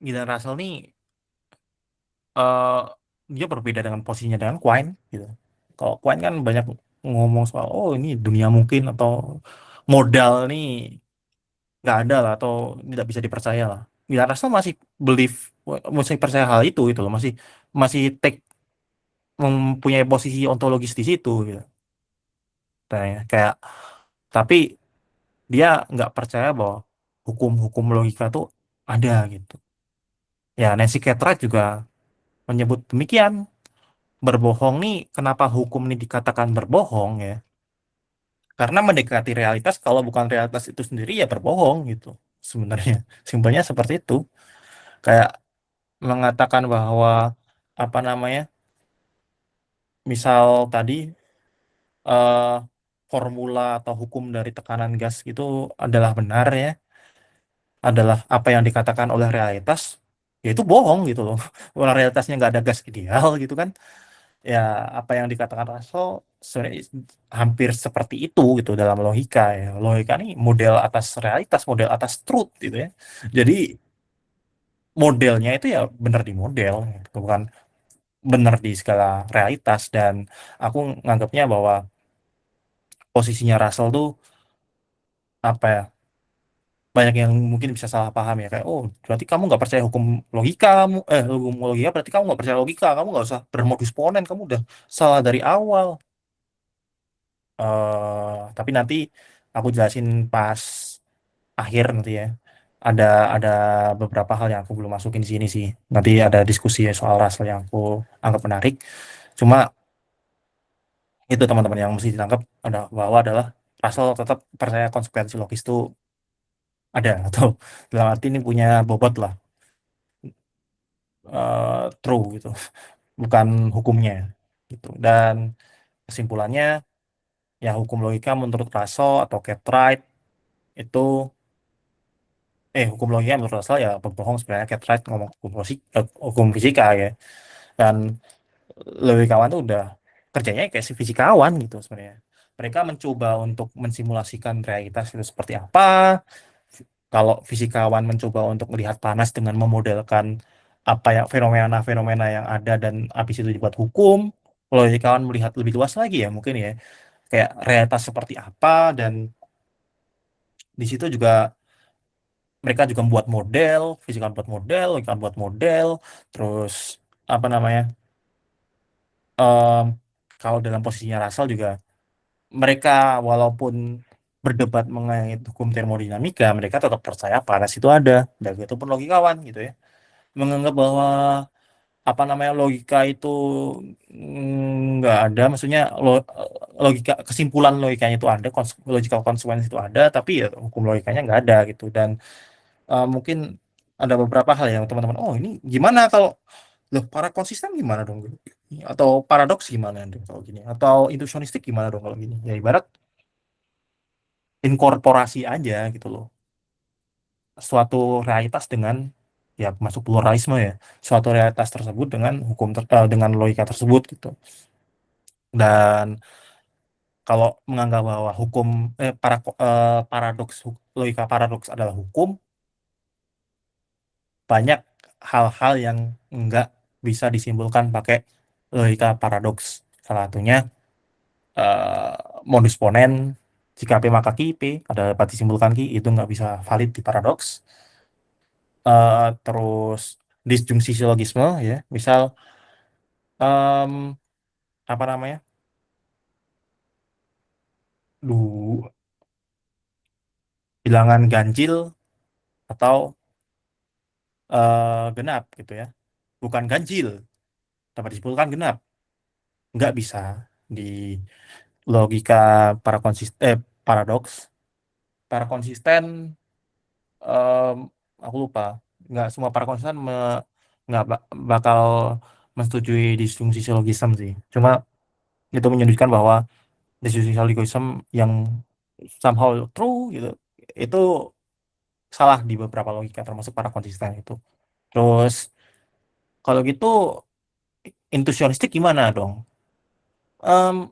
Gideon Russell nih eh, dia berbeda dengan posisinya dengan Quine gitu. Kalau Quine kan banyak ngomong soal oh ini dunia mungkin atau modal nih nggak ada lah atau tidak bisa dipercaya lah. Gideon Russell masih believe, masih percaya hal itu loh, masih masih take mempunyai posisi ontologis di situ gitu. Kayak tapi dia nggak percaya bahwa hukum-hukum logika tuh ada gitu. Ya Nancy Cartwright juga menyebut demikian. Berbohong nih, kenapa hukum ini dikatakan berbohong ya? Karena mendekati realitas, kalau bukan realitas itu sendiri ya berbohong gitu. Sebenarnya simpelnya seperti itu. Kayak mengatakan bahwa apa namanya, misal tadi eh, formula atau hukum dari tekanan gas itu adalah benar ya, adalah apa yang dikatakan oleh realitas, ya itu bohong gitu loh. Orang realitasnya nggak ada gas ideal gitu kan. Ya apa yang dikatakan Russell sebenarnya hampir seperti itu gitu dalam logika ya. Logika ini model atas realitas, model atas truth gitu ya. Jadi modelnya itu ya benar di model, gitu. Bukan benar di skala realitas. Dan aku nganggapnya bahwa posisinya Russell tuh apa ya, banyak yang mungkin bisa salah paham ya, kayak oh berarti kamu nggak percaya hukum logika, kamu hukum logika berarti kamu nggak percaya logika, kamu nggak usah bermodus ponen, kamu udah salah dari awal. Tapi nanti aku jelasin pas akhir nanti ya. Ada ada beberapa hal yang aku belum masukin di sini sih. Nanti ada diskusi soal Russell yang aku anggap menarik. Cuma itu teman-teman yang mesti ditangkap ada bahwa adalah Russell tetap percaya konsekuensi logis itu ada atau dalam arti ini punya bobot lah, true gitu, bukan hukumnya gitu. Dan kesimpulannya ya hukum logika menurut Russell atau Cartwright itu hukum logika menurut Russell ya berbohong, sebenarnya Cartwright ngomong hukum fisika ya. Dan logikawan tuh udah kerjanya kayak si fisikawan gitu sebenarnya. Mereka mencoba untuk mensimulasikan realitas itu seperti apa. Kalau fisikawan mencoba untuk melihat panas dengan memodelkan apa ya fenomena-fenomena yang ada dan habis itu dibuat hukum, logikawan melihat lebih luas lagi ya mungkin ya, kayak realitas seperti apa. Dan di situ juga mereka juga membuat model, fisikawan buat model, logikawan buat model, terus apa namanya, em, kalau dalam posisinya Russell juga mereka walaupun berdebat mengenai hukum termodinamika, mereka tetap percaya panas itu ada. Dan itu pun logikawan gitu ya, menganggap bahwa apa namanya logika itu nggak ada, maksudnya logika kesimpulan logikanya itu ada, logical consequence itu ada, tapi ya hukum logikanya nggak ada gitu. Dan mungkin ada beberapa hal yang teman-teman oh ini gimana kalau loh para konsisten gimana dong gitu? Atau paradoks gimana dong kalau gini, atau indusionistik gimana dong kalau gini, ya ibarat inkorporasi aja gitu loh suatu realitas dengan ya masuk pluralisme ya, suatu realitas tersebut dengan dengan logika tersebut gitu. Dan kalau menganggap bahwa hukum paradoks logika paradoks adalah hukum, banyak hal-hal yang enggak bisa disimpulkan pakai logika paradoks. Salah satunya modus ponen Jika P maka Q, P ada dapat disimpulkan Q, itu nggak bisa valid di paradoks. Terus disjungsi silogisme ya, misal em, apa namanya, bilangan ganjil atau genap gitu ya, bukan ganjil, dapat disimpulkan genap, nggak bisa di logika para paradoks. Para konsisten, em, aku lupa, nggak semua para konsisten nggak bakal menyetujui disjungsi silogism sih. Cuma itu menunjukkan bahwa disjungsi silogism yang somehow true gitu, itu salah di beberapa logika termasuk para konsisten itu. Terus kalau gitu intuisionistik gimana dong? Em,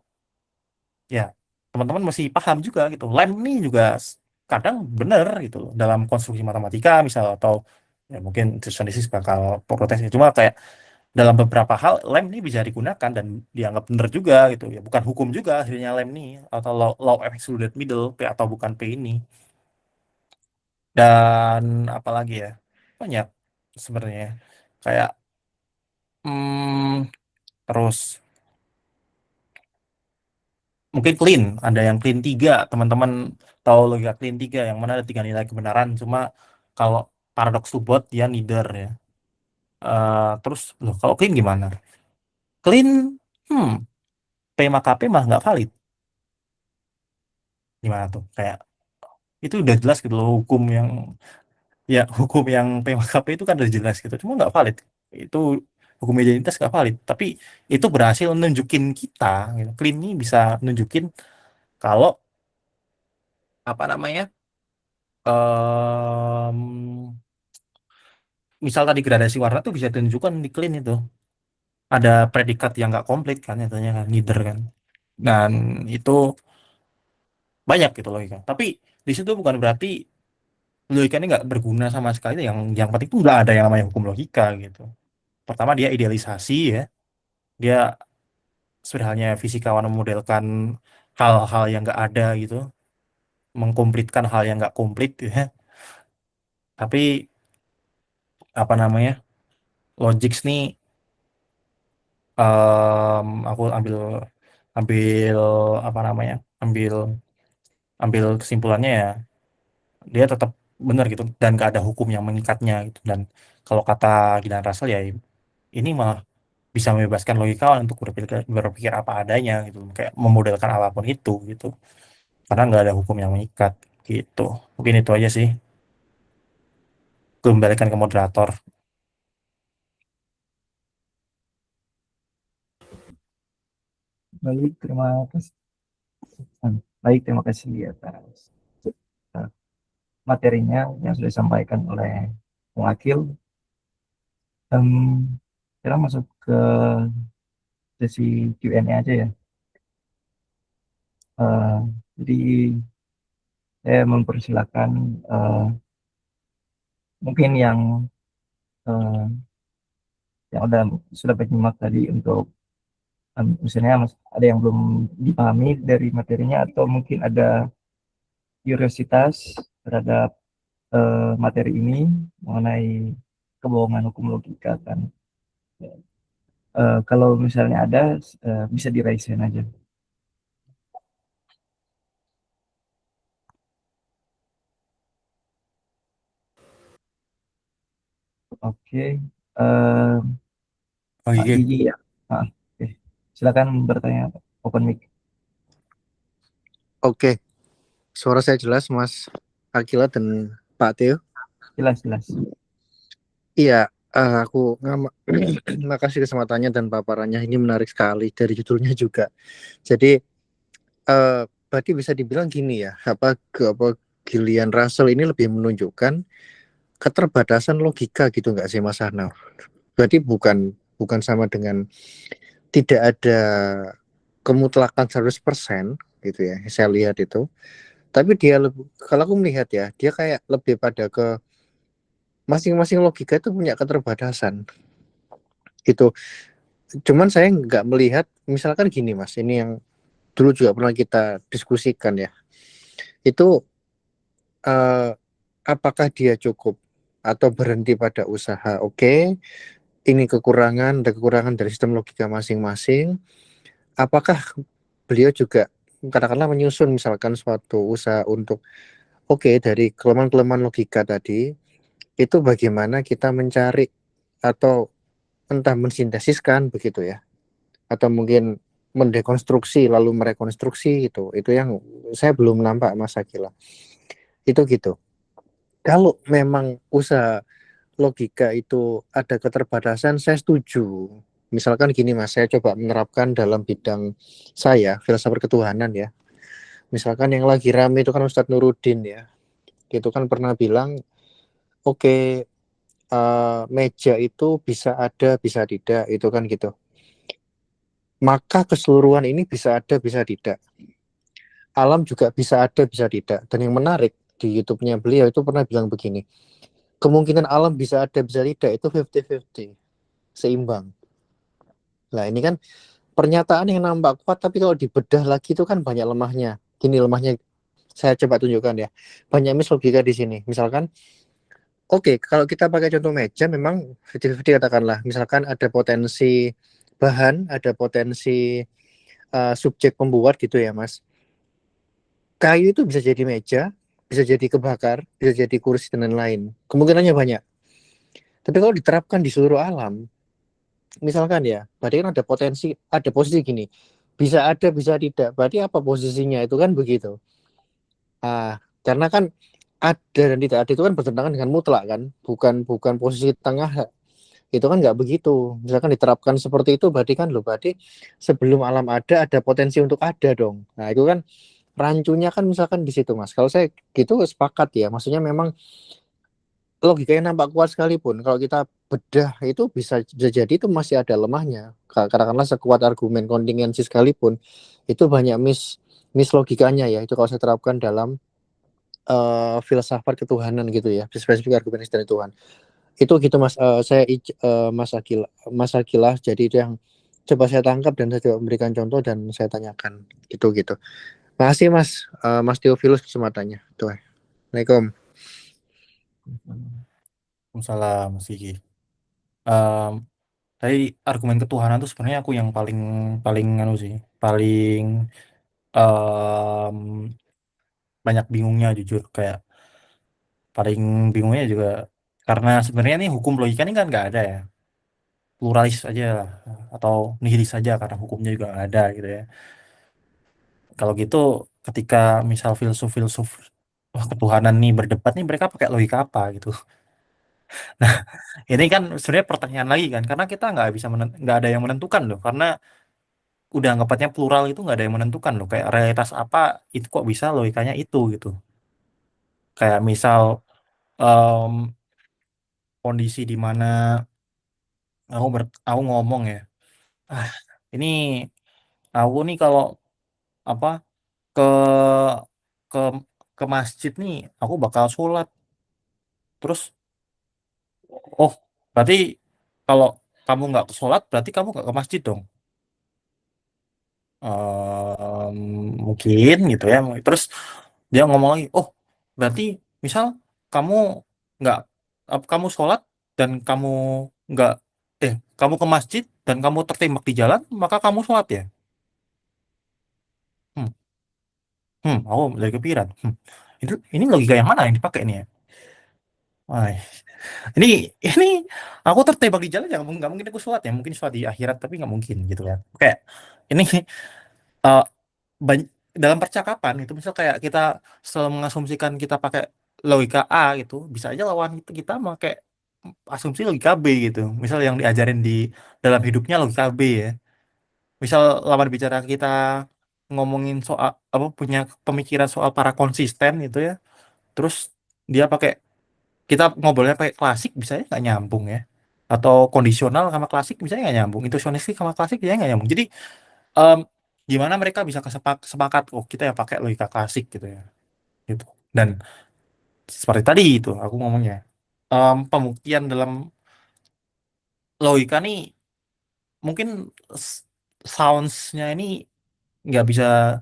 ya teman-teman mesti paham juga gitu. Lem ini juga kadang benar gitu loh dalam konstruksi matematika misal, atau ya mungkin intuisionistik bakal protes. Cuma kayak dalam beberapa hal lem ini bisa digunakan dan dianggap benar juga gitu ya. Bukan hukum juga hasilnya lem ini, atau law of excluded middle, P atau bukan P ini. Dan apalagi ya, banyak sebenarnya kayak terus mungkin clean, ada yang clean 3, teman-teman tahu logika clean 3 yang mana ada 3 nilai kebenaran, cuma kalau paradox to both dia neither ya. Terus loh, kalau clean gimana? Clean, hmm, P maka P mah nggak valid. Gimana tuh? Kayak itu udah jelas gitu loh, hukum yang ya hukum yang P maka P itu kan udah jelas gitu, cuma nggak valid. Itu hukum identitas nggak valid, tapi itu berhasil nunjukin kita gitu. Clean ini bisa nunjukin kalau apa namanya, em, misal tadi gradasi warna tuh bisa ditunjukkan di clean itu ada predikat yang nggak komplit kan, katanya kan neither kan, dan itu banyak gitu logika. Tapi di situ bukan berarti logika ini nggak berguna sama sekali. Yang penting tuh nggak ada yang namanya hukum logika gitu. Pertama dia idealisasi ya, dia sebenarnya fisikawan memodelkan hal-hal yang nggak ada gitu, mengkomplitkan hal yang nggak komplit ya. Tapi apa namanya, logics nih, aku ambil ambil apa namanya, ambil ambil kesimpulannya ya, dia tetap benar gitu dan gak ada hukum yang mengikatnya gitu. Dan kalau kata Gideon Russell ya, ini malah bisa membebaskan logikawan untuk berpikir apa adanya gitu, kayak memodelkan apapun itu gitu, karena nggak ada hukum yang mengikat gitu. Mungkin itu aja sih, kembalikan ke moderator. Baik, terima kasih. Baik, terima kasih atas eh, materinya yang sudah disampaikan oleh Bung Akil. Kita masuk ke sesi Q&A aja ya. Eh, jadi saya mempersilakan mungkin eh, yang sudah menyimak tadi untuk misalnya ada yang belum dipahami dari materinya atau mungkin ada curiositas terhadap materi ini mengenai kebohongan hukum logika kan. Kalau misalnya ada bisa di raise hand aja. Oke, Pak Oke, Gigi ya. Oke. Silakan bertanya, open mic. Oke, suara saya jelas, Mas Akila dan Pak Teo. Jelas, jelas. Iya, aku makasih kesempatannya dan paparannya, ini menarik sekali dari judulnya juga. Jadi, berarti bisa dibilang gini ya, Gideon Russell ini lebih menunjukkan keterbatasan logika gitu nggak sih, Mas Arnaud? Berarti bukan sama dengan tidak ada kemutlakan 100% gitu ya, saya lihat itu. Tapi dia kalau aku melihat ya, dia kayak lebih pada ke masing-masing logika itu punya keterbatasan gitu. Cuman saya nggak melihat, misalkan gini Mas, ini yang dulu juga pernah kita diskusikan ya. Itu eh, apakah dia cukup atau berhenti pada usaha? Oke, ini kekurangan, ada kekurangan dari sistem logika masing-masing. Apakah beliau juga katakanlah menyusun misalkan suatu usaha untuk dari kelemahan-kelemahan logika tadi itu bagaimana kita mencari atau entah mensintesiskan begitu ya, atau mungkin mendekonstruksi lalu merekonstruksi itu yang saya belum nampak Mas Akila itu gitu. Kalau memang usaha logika itu ada keterbatasan, saya setuju. Misalkan gini Mas, saya coba menerapkan dalam bidang saya filsafat ketuhanan ya. Misalkan yang lagi rame itu kan Ustadz Nuruddin ya, itu kan pernah bilang meja itu bisa ada bisa tidak, itu kan gitu. Maka keseluruhan ini bisa ada bisa tidak, alam juga bisa ada bisa tidak. Dan yang menarik di YouTube-nya beliau itu pernah bilang begini, kemungkinan alam bisa ada bisa tidak itu 50-50, seimbang. Nah ini kan pernyataan yang nampak kuat, tapi kalau dibedah lagi itu kan banyak lemahnya. Gini lemahnya, saya coba tunjukkan ya. Banyak mis logika di sini. Misalkan kalau kita pakai contoh meja, memang 50-50 katakanlah. Misalkan ada potensi bahan, ada potensi subjek pembuat gitu ya Mas. Kayu itu bisa jadi meja, bisa jadi kebakar, bisa jadi kursi dan lain-lain. Kemungkinannya banyak. Tapi kalau diterapkan di seluruh alam, misalkan ya, berarti kan ada posisi gini. Bisa ada, bisa tidak. Berarti apa posisinya? Itu kan begitu. Karena kan ada dan tidak ada itu kan bertentangan dengan mutlak kan, bukan posisi tengah. Itu kan nggak begitu. Misalkan diterapkan seperti itu, berarti sebelum alam ada potensi untuk ada dong. Nah itu kan rancunya kan misalkan di situ Mas. Kalau saya gitu sepakat ya. Maksudnya memang logikanya nampak kuat sekalipun, kalau kita bedah itu bisa jadi itu masih ada lemahnya. Katakanlah sekuat argumen kontingensi sekalipun, itu banyak mis logikanya ya. Itu kalau saya terapkan dalam filsafat ketuhanan gitu ya, spesifik argumen dari Tuhan. Itu gitu Mas. Mas Akilah. Jadi itu yang coba saya tangkap dan saya coba memberikan contoh dan saya tanyakan gitu. Makasih Mas, Mas Theophilus kesempatannya. Tuh. Assalamualaikum. Waalaikumsalam, Mas Gigi. Em, Tadi argumen ketuhanan tuh sebenarnya aku yang paling paling paling em, banyak bingungnya jujur, kayak paling bingungnya juga karena sebenarnya nih hukum logika ini kan nggak ada ya, pluralis aja lah, atau nihilis saja karena hukumnya juga nggak ada gitu ya. Kalau gitu ketika misal filsuf-filsuf ketuhanan nih berdebat nih, mereka pakai logika apa gitu. Nah, ini kan sebenarnya pertanyaan lagi kan, karena kita nggak ada yang menentukan loh, karena udah anggapnya plural itu nggak ada yang menentukan loh, kayak realitas apa itu kok bisa logikanya itu gitu. Kayak misal em, kondisi di mana aku ngomong ya, ah ini aku nih kalau apa ke ke ke masjid nih aku bakal sholat, terus oh berarti kalau kamu nggak sholat berarti kamu nggak ke masjid dong. Em, Mungkin gitu ya. Terus dia ngomong lagi, oh berarti misal kamu nggak kamu sholat dan nggak kamu ke masjid dan kamu tertembak di jalan, maka kamu sholat ya. Hmm, aku lagi kepikiran. Ini logika yang mana yang dipakai nih ya? Wah, ini ini aku tertembak di jalan ya nggak mungkin aku sholat ya, mungkin sholat di akhirat tapi nggak mungkin gitu kan. Kayak ini eh, dalam percakapan itu, misal kayak kita selalu mengasumsikan kita pakai logika A gitu, bisa aja lawan kita pakai asumsi logika B gitu. Misal yang diajarin di dalam hidupnya logika B ya. Misal lawan bicara kita ngomongin soal apa, punya pemikiran soal para konsisten gitu ya. Terus dia pakai kita ngobrolnya pakai klasik, misalnya nggak nyambung ya. Atau kondisional sama klasik misalnya nggak nyambung. Intuisionistik sama klasik misalnya nggak nyambung. Jadi em, gimana mereka bisa sepakat, oh kita ya pakai logika klasik gitu ya, gitu. Dan seperti tadi itu aku ngomongnya, pembuktian dalam logika nih mungkin sounds-nya ini nggak bisa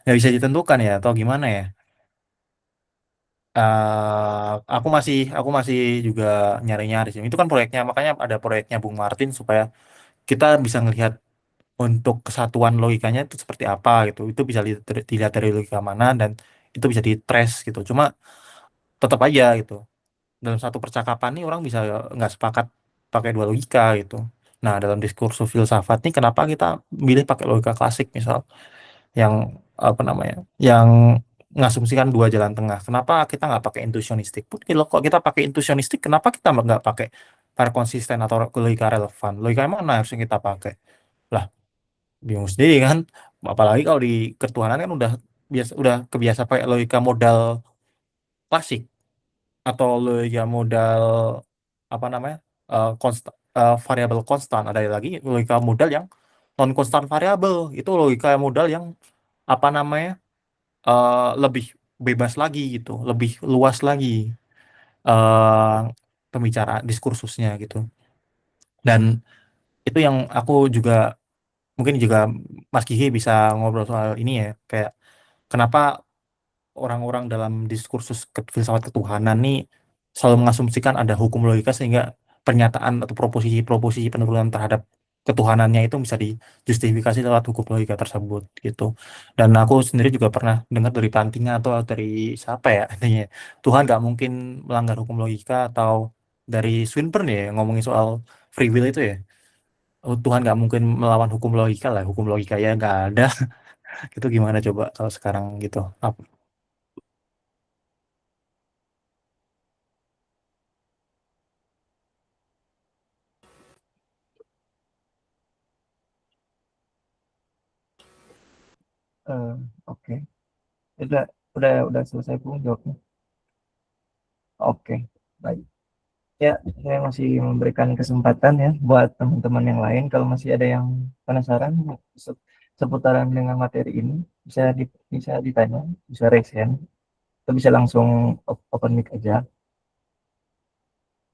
nggak bisa ditentukan ya atau gimana ya. Aku masih juga nyari-nyari sih. Itu kan proyeknya, makanya ada proyeknya Bung Martin supaya kita bisa ngelihat untuk kesatuan logikanya itu seperti apa gitu. Itu bisa dilihat dari logika mana dan itu bisa di-trace gitu. Cuma tetap aja gitu. Dalam satu percakapan nih orang bisa nggak sepakat pakai dua logika gitu. Nah, dalam diskursus filsafat nih kenapa kita milih pakai logika klasik misal yang apa namanya? Yang ngasumsikan dua jalan tengah. Kenapa kita nggak pakai intuitionistik? Pun kalau kita pakai intuitionistik, kenapa kita nggak pakai para konsisten atau logika relevan? Logika yang mana harusnya kita pakai? Lah, bingung sendiri kan. Apalagi kalau di ketuhanan kan udah kebiasa pakai logika modal klasik atau logika modal apa namanya variabel konstan. Ada lagi logika modal yang non konstan variabel. Itu logika modal yang apa namanya lebih bebas lagi gitu, lebih luas lagi eh pembicaraan diskursusnya gitu. Dan itu yang aku juga mungkin juga Mas Gigi bisa ngobrol soal ini ya, kayak kenapa orang-orang dalam diskursus filsafat ketuhanan nih selalu mengasumsikan ada hukum logika sehingga pernyataan atau proposisi-proposisi penurunan terhadap ketuhanannya itu bisa dijustifikasi lewat hukum logika tersebut gitu. Dan aku sendiri juga pernah dengar dari Plantinga atau dari siapa ya intinya Tuhan nggak mungkin melanggar hukum logika atau dari Swinburne ya ngomongin soal free will itu ya. Oh, Tuhan nggak mungkin melawan hukum logika lah, hukum logika ya nggak ada. Itu gimana coba kalau sekarang gitu? Eh, oke. Udah, udah selesai pun jawabnya. Oke, baik. Ya, saya masih memberikan kesempatan ya buat teman-teman yang lain kalau masih ada yang penasaran seputaran dengan materi ini bisa ditanya, bisa raise hand, atau bisa langsung open mic aja.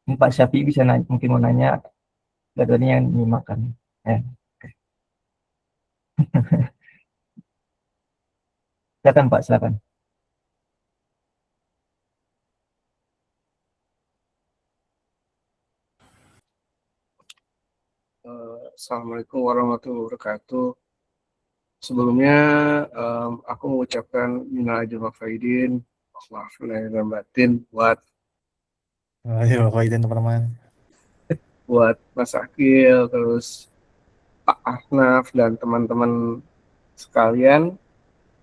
Ini Pak Syafi'i bisa nanya, mungkin mau nanya, dua-duanya yang dimakan. Ya, oke. Silakan Pak, silakan. Assalamualaikum warahmatullahi wabarakatuh. Sebelumnya aku mengucapkan minal aidin wal faizin, maaf lahir dan batin Ayo, kaitin teman-teman. buat Mas Akil, terus Pak Ahnaf dan teman-teman sekalian.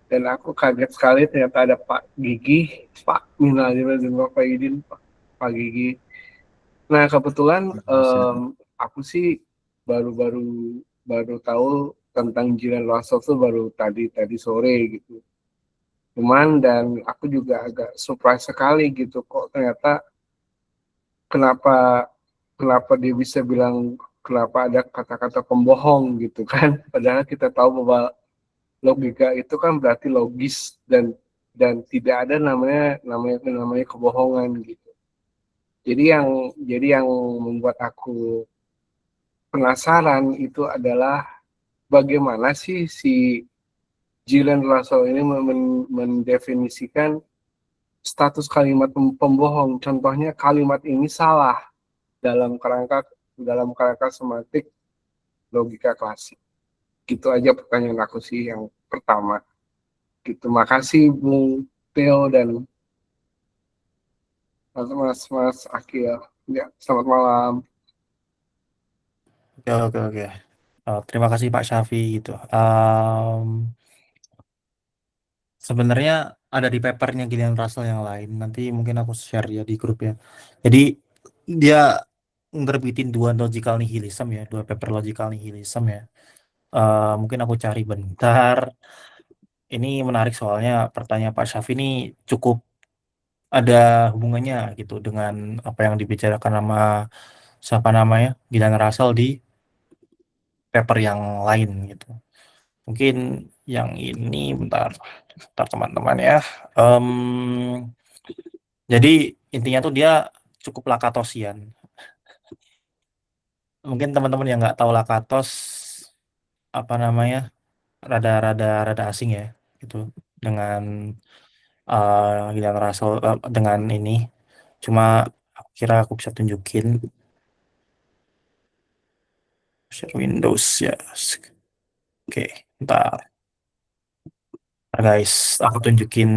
Dan aku kaget sekali ternyata ada Pak Gigi, Pak minal aidin wal faizin, Pak Gigi. Nah kebetulan aku sih baru tahu tentang Jiran Russell tuh baru tadi sore gitu. Dan aku juga agak surprise sekali gitu kok ternyata kenapa kenapa dia bisa bilang kenapa ada kata-kata pembohong gitu kan. Padahal kita tahu bahwa logika itu kan berarti logis dan tidak ada namanya kebohongan gitu. Jadi yang membuat aku penasaran itu adalah bagaimana sih si Gillian Russell ini mendefinisikan status kalimat pembohong. Contohnya kalimat ini salah dalam kerangka semantik logika klasik. Gitu aja pertanyaan aku sih yang pertama. Gitu. Makasih Bung Theo dan Mas Akil. Ya, selamat malam. Oke, oke, oke. Terima kasih Pak Syafi gitu. Sebenarnya ada di papernya Gillian Russell yang lain. Nanti mungkin aku share ya di grup ya. Jadi dia ngerbitin dua logical nihilism ya, dua paper logical nihilism ya. Mungkin aku cari bentar. Ini menarik soalnya pertanyaan Pak Syafi ini cukup ada hubungannya gitu dengan apa yang dibicarakan sama siapa namanya Gillian Russell di paper yang lain gitu. Mungkin yang ini bentar teman-teman ya. Em, jadi intinya tuh dia cukup lakatosian. Mungkin teman-teman yang nggak tahu lakatos apa namanya rada asing ya gitu dengan Giliran Russell dengan ini. Cuma aku kira aku bisa tunjukin share Windows ya. Oke, bentar. Nah, guys, aku tunjukin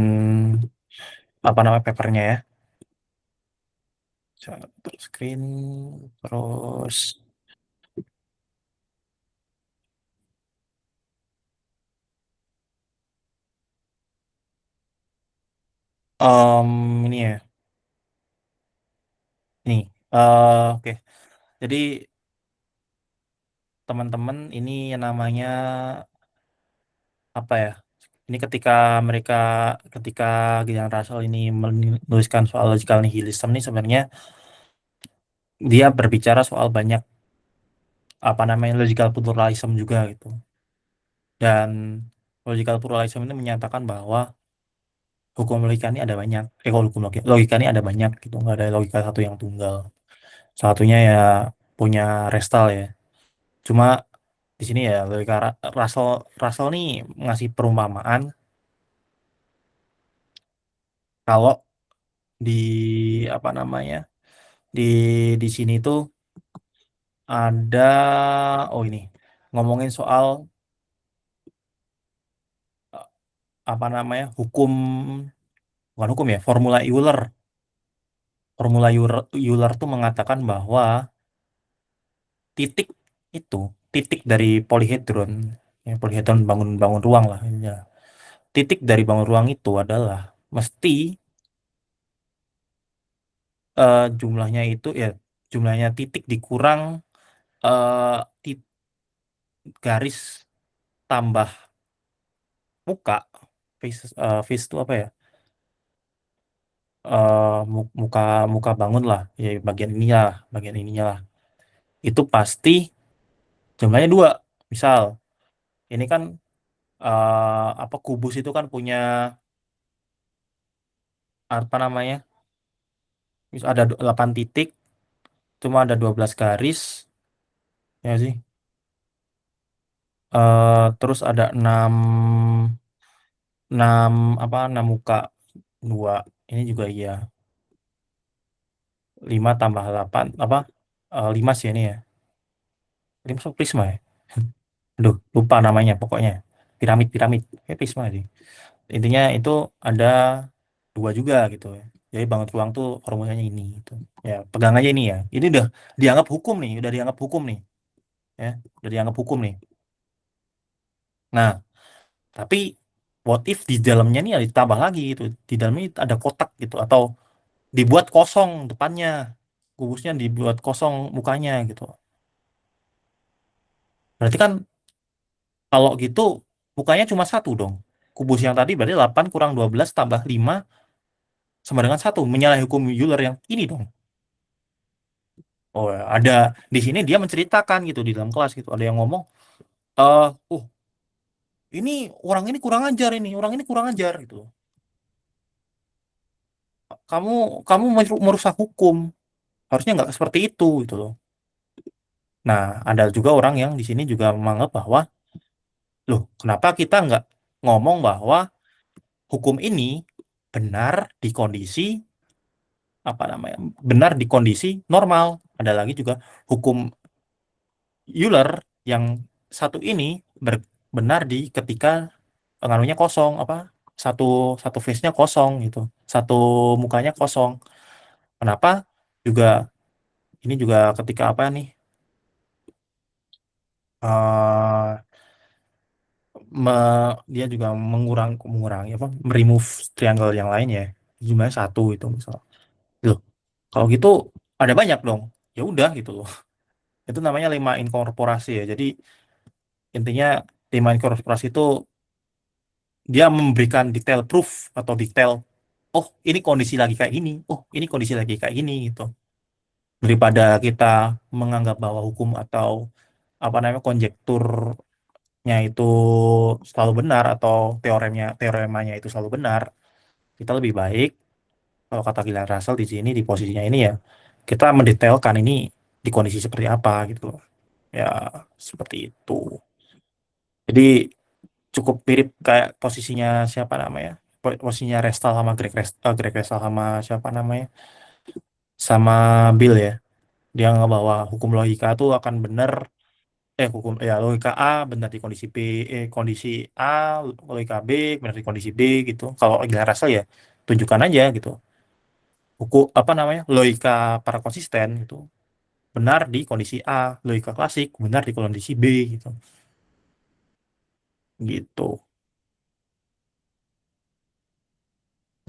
apa namanya papernya ya. Satu screen terus ini ya. Nih, oke. Jadi teman-teman ini yang namanya apa ya? Ini ketika Gillian Russell ini menuliskan soal logical nihilism nih sebenarnya dia berbicara soal banyak apa namanya logical pluralism juga gitu. Dan logical pluralism ini menyatakan bahwa hukum logika ini ada banyak. Hukum logika ini ada banyak gitu, nggak ada logika satu yang tunggal. Satunya ya punya Restal ya. Cuma di sini ya logika Russell Russell nih ngasih perumpamaan kalau di apa namanya di sini tuh ada ini ngomongin soal eh, apa namanya bukan hukum ya formula Euler tuh mengatakan bahwa titik itu titik dari polihedron ya polihedron bangun ruang lah ya. Titik dari bangun ruang itu adalah mesti jumlahnya itu ya jumlahnya titik dikurang eh, ti- garis tambah muka face itu apa ya muka muka bangun lah ya bagian ininya lah itu pasti jumlahnya dua. Misal ini kan apa kubus itu kan punya apa namanya ada 8 titik cuma ada 12 garis ya sih. Terus ada 6 apa 6 muka dua ini juga iya 5 tambah 8 apa 5 sih ini ya 5 sama prisma ya aduh lupa namanya pokoknya piramid prisma sih intinya itu ada dua juga gitu ya jadi bangun ruang tuh formulanya ini gitu ya pegang aja ini ya ini udah dianggap hukum nih ya udah dianggap hukum nih. Nah tapi what if di dalamnya nih ya ditambah lagi gitu di dalamnya ada kotak gitu atau dibuat kosong depannya kubusnya dibuat kosong mukanya gitu berarti kan kalau gitu mukanya cuma satu dong kubus yang tadi berarti 8 kurang 12 tambah 5 sama dengan satu menyalahi hukum Euler yang ini dong. Oh ya, ada di sini dia menceritakan gitu di dalam kelas gitu ada yang ngomong eh ini ini orang ini kurang ajar gitu kamu kamu merusak hukum harusnya nggak seperti itu gitu loh. Nah ada juga orang yang di sini juga menganggap bahwa loh kenapa kita nggak ngomong bahwa hukum ini benar di kondisi apa namanya benar di kondisi normal ada lagi juga hukum Euler yang satu ini benar di ketika pengaruhnya kosong apa satu satu face-nya kosong gitu satu mukanya kosong kenapa juga ini juga ketika apa nih eh dia juga mengurangi apa remove triangle yang lain ya jumlahnya satu itu misal loh kalau gitu ada banyak dong ya udah gitu loh itu namanya lemma inkorporasi ya jadi intinya lemma inkorporasi itu dia memberikan detail proof atau detail oh ini kondisi lagi kayak ini oh ini kondisi lagi kayak ini gitu daripada kita menganggap bahwa hukum atau apa namanya konjekturnya itu selalu benar atau teoremanya itu selalu benar kita lebih baik kalau kata Gillian Russell di sini di posisinya ini ya kita mendetailkan ini di kondisi seperti apa gitu loh ya seperti itu jadi cukup mirip kayak posisinya siapa namanya, posisinya Restal sama Greg Restal sama siapa namanya, sama Bill ya. Dia ngebawa hukum logika tuh akan benar, hukum ya logika A benar di kondisi B, kondisi A logika B benar di kondisi B gitu. Kalau Gillian Russell ya tunjukkan aja gitu, hukum apa namanya, logika para konsisten gitu benar di kondisi A, logika klasik benar di kondisi B gitu. Gitu.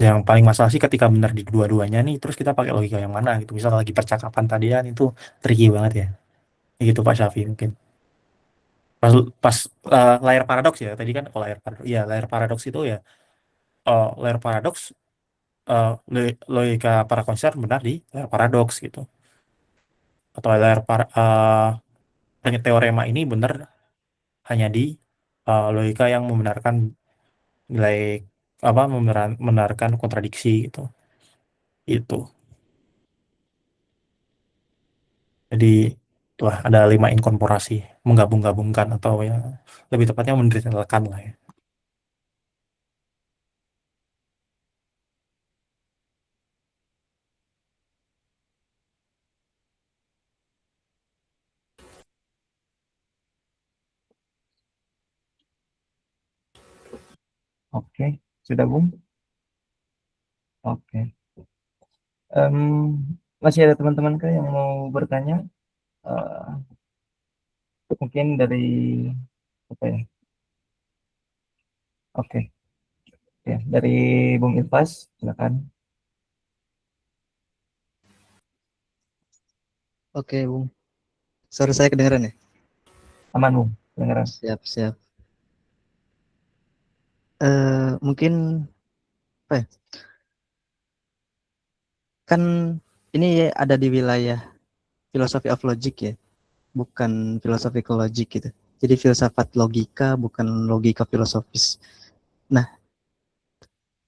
Yang paling masalah sih ketika benar di dua-duanya nih, terus kita pakai logika yang mana gitu. Misal lagi percakapan tadian itu tricky banget ya. Gitu Pak Syafi mungkin. Pas pas layar paradoks ya tadi kan, kalau layar paradoks, ya layar paradoks itu ya, layar paradoks, logika para konsisten benar di layar paradoks gitu. Atau teorema ini benar hanya di logika yang membenarkan nilai apa, membenarkan kontradiksi gitu. Itu. Jadi wah, ada 5 inkorporasi, menggabung-gabungkan atau ya lebih tepatnya mendetailkan lah ya. Oke, sudah Bung? Oke. Em, Masih ada teman-teman kah yang mau bertanya? Eh, Mungkin dari apa ya? Oke, ya dari Bung Ilfas, silakan. Oke, Bung. Suara saya kedengeran ya? Aman Bung, dengaran. Siap, siap. Mungkin apa ya? Kan ini ada di wilayah filosofi of logic ya, bukan philosophical logic gitu. Jadi filsafat logika, bukan logika filosofis. Nah,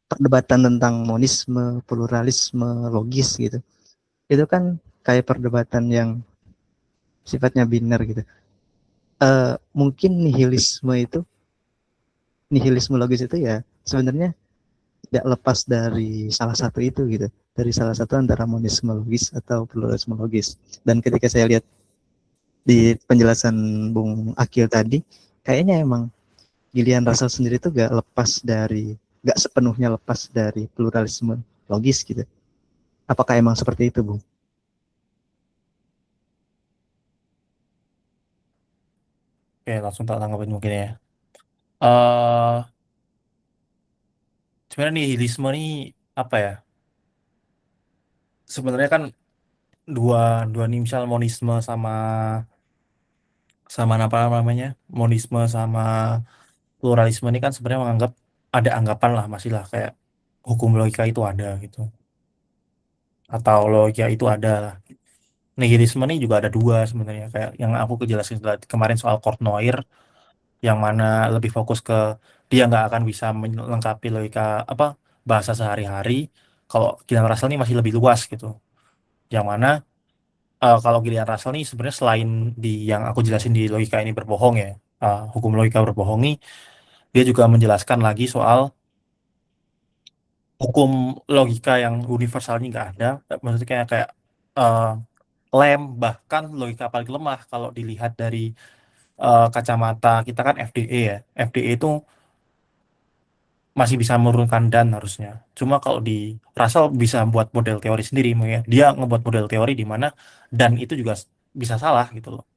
perdebatan tentang monisme, pluralisme, logis gitu. Itu kan kayak perdebatan yang sifatnya biner gitu. Mungkin nihilisme logis itu ya sebenarnya tidak lepas dari salah satu itu gitu, dari salah satu antara monisme logis atau pluralisme logis. Dan ketika saya lihat di penjelasan Bung Akil tadi, kayaknya emang Gillian Russell sendiri tuh gak sepenuhnya lepas dari pluralisme logis gitu. Apakah emang seperti itu, Bung? Oke, langsung tak tanggapin mungkin ya. eh Sebenarnya nihilisme ini apa ya? Sebenarnya kan dua dua nih, misal monisme sama sama apa namanya? Monisme sama pluralisme ini kan sebenarnya menganggap ada anggapan lah, masih lah kayak hukum logika itu ada gitu. Atau logika itu ada lah. Nihilisme ini juga ada dua sebenarnya, kayak yang aku kejelasin kemarin soal Kortnoir, yang mana lebih fokus ke dia nggak akan bisa melengkapi logika apa, bahasa sehari-hari. Kalau Gillian Russell ini masih lebih luas gitu, yang mana kalau Gillian Russell ini sebenarnya selain di yang aku jelasin di logika ini berbohong ya, hukum logika berbohong ini, dia juga menjelaskan lagi soal hukum logika yang universal ini nggak ada. Maksudnya kayak eh, lem, bahkan logika paling lemah kalau dilihat dari kacamata kita kan FDA ya. FDA itu masih bisa menurunkan dan harusnya. Cuma kalau di Russell bisa buat model teori sendiri, makanya dia ngebuat model teori di mana dan itu juga bisa salah gitu loh.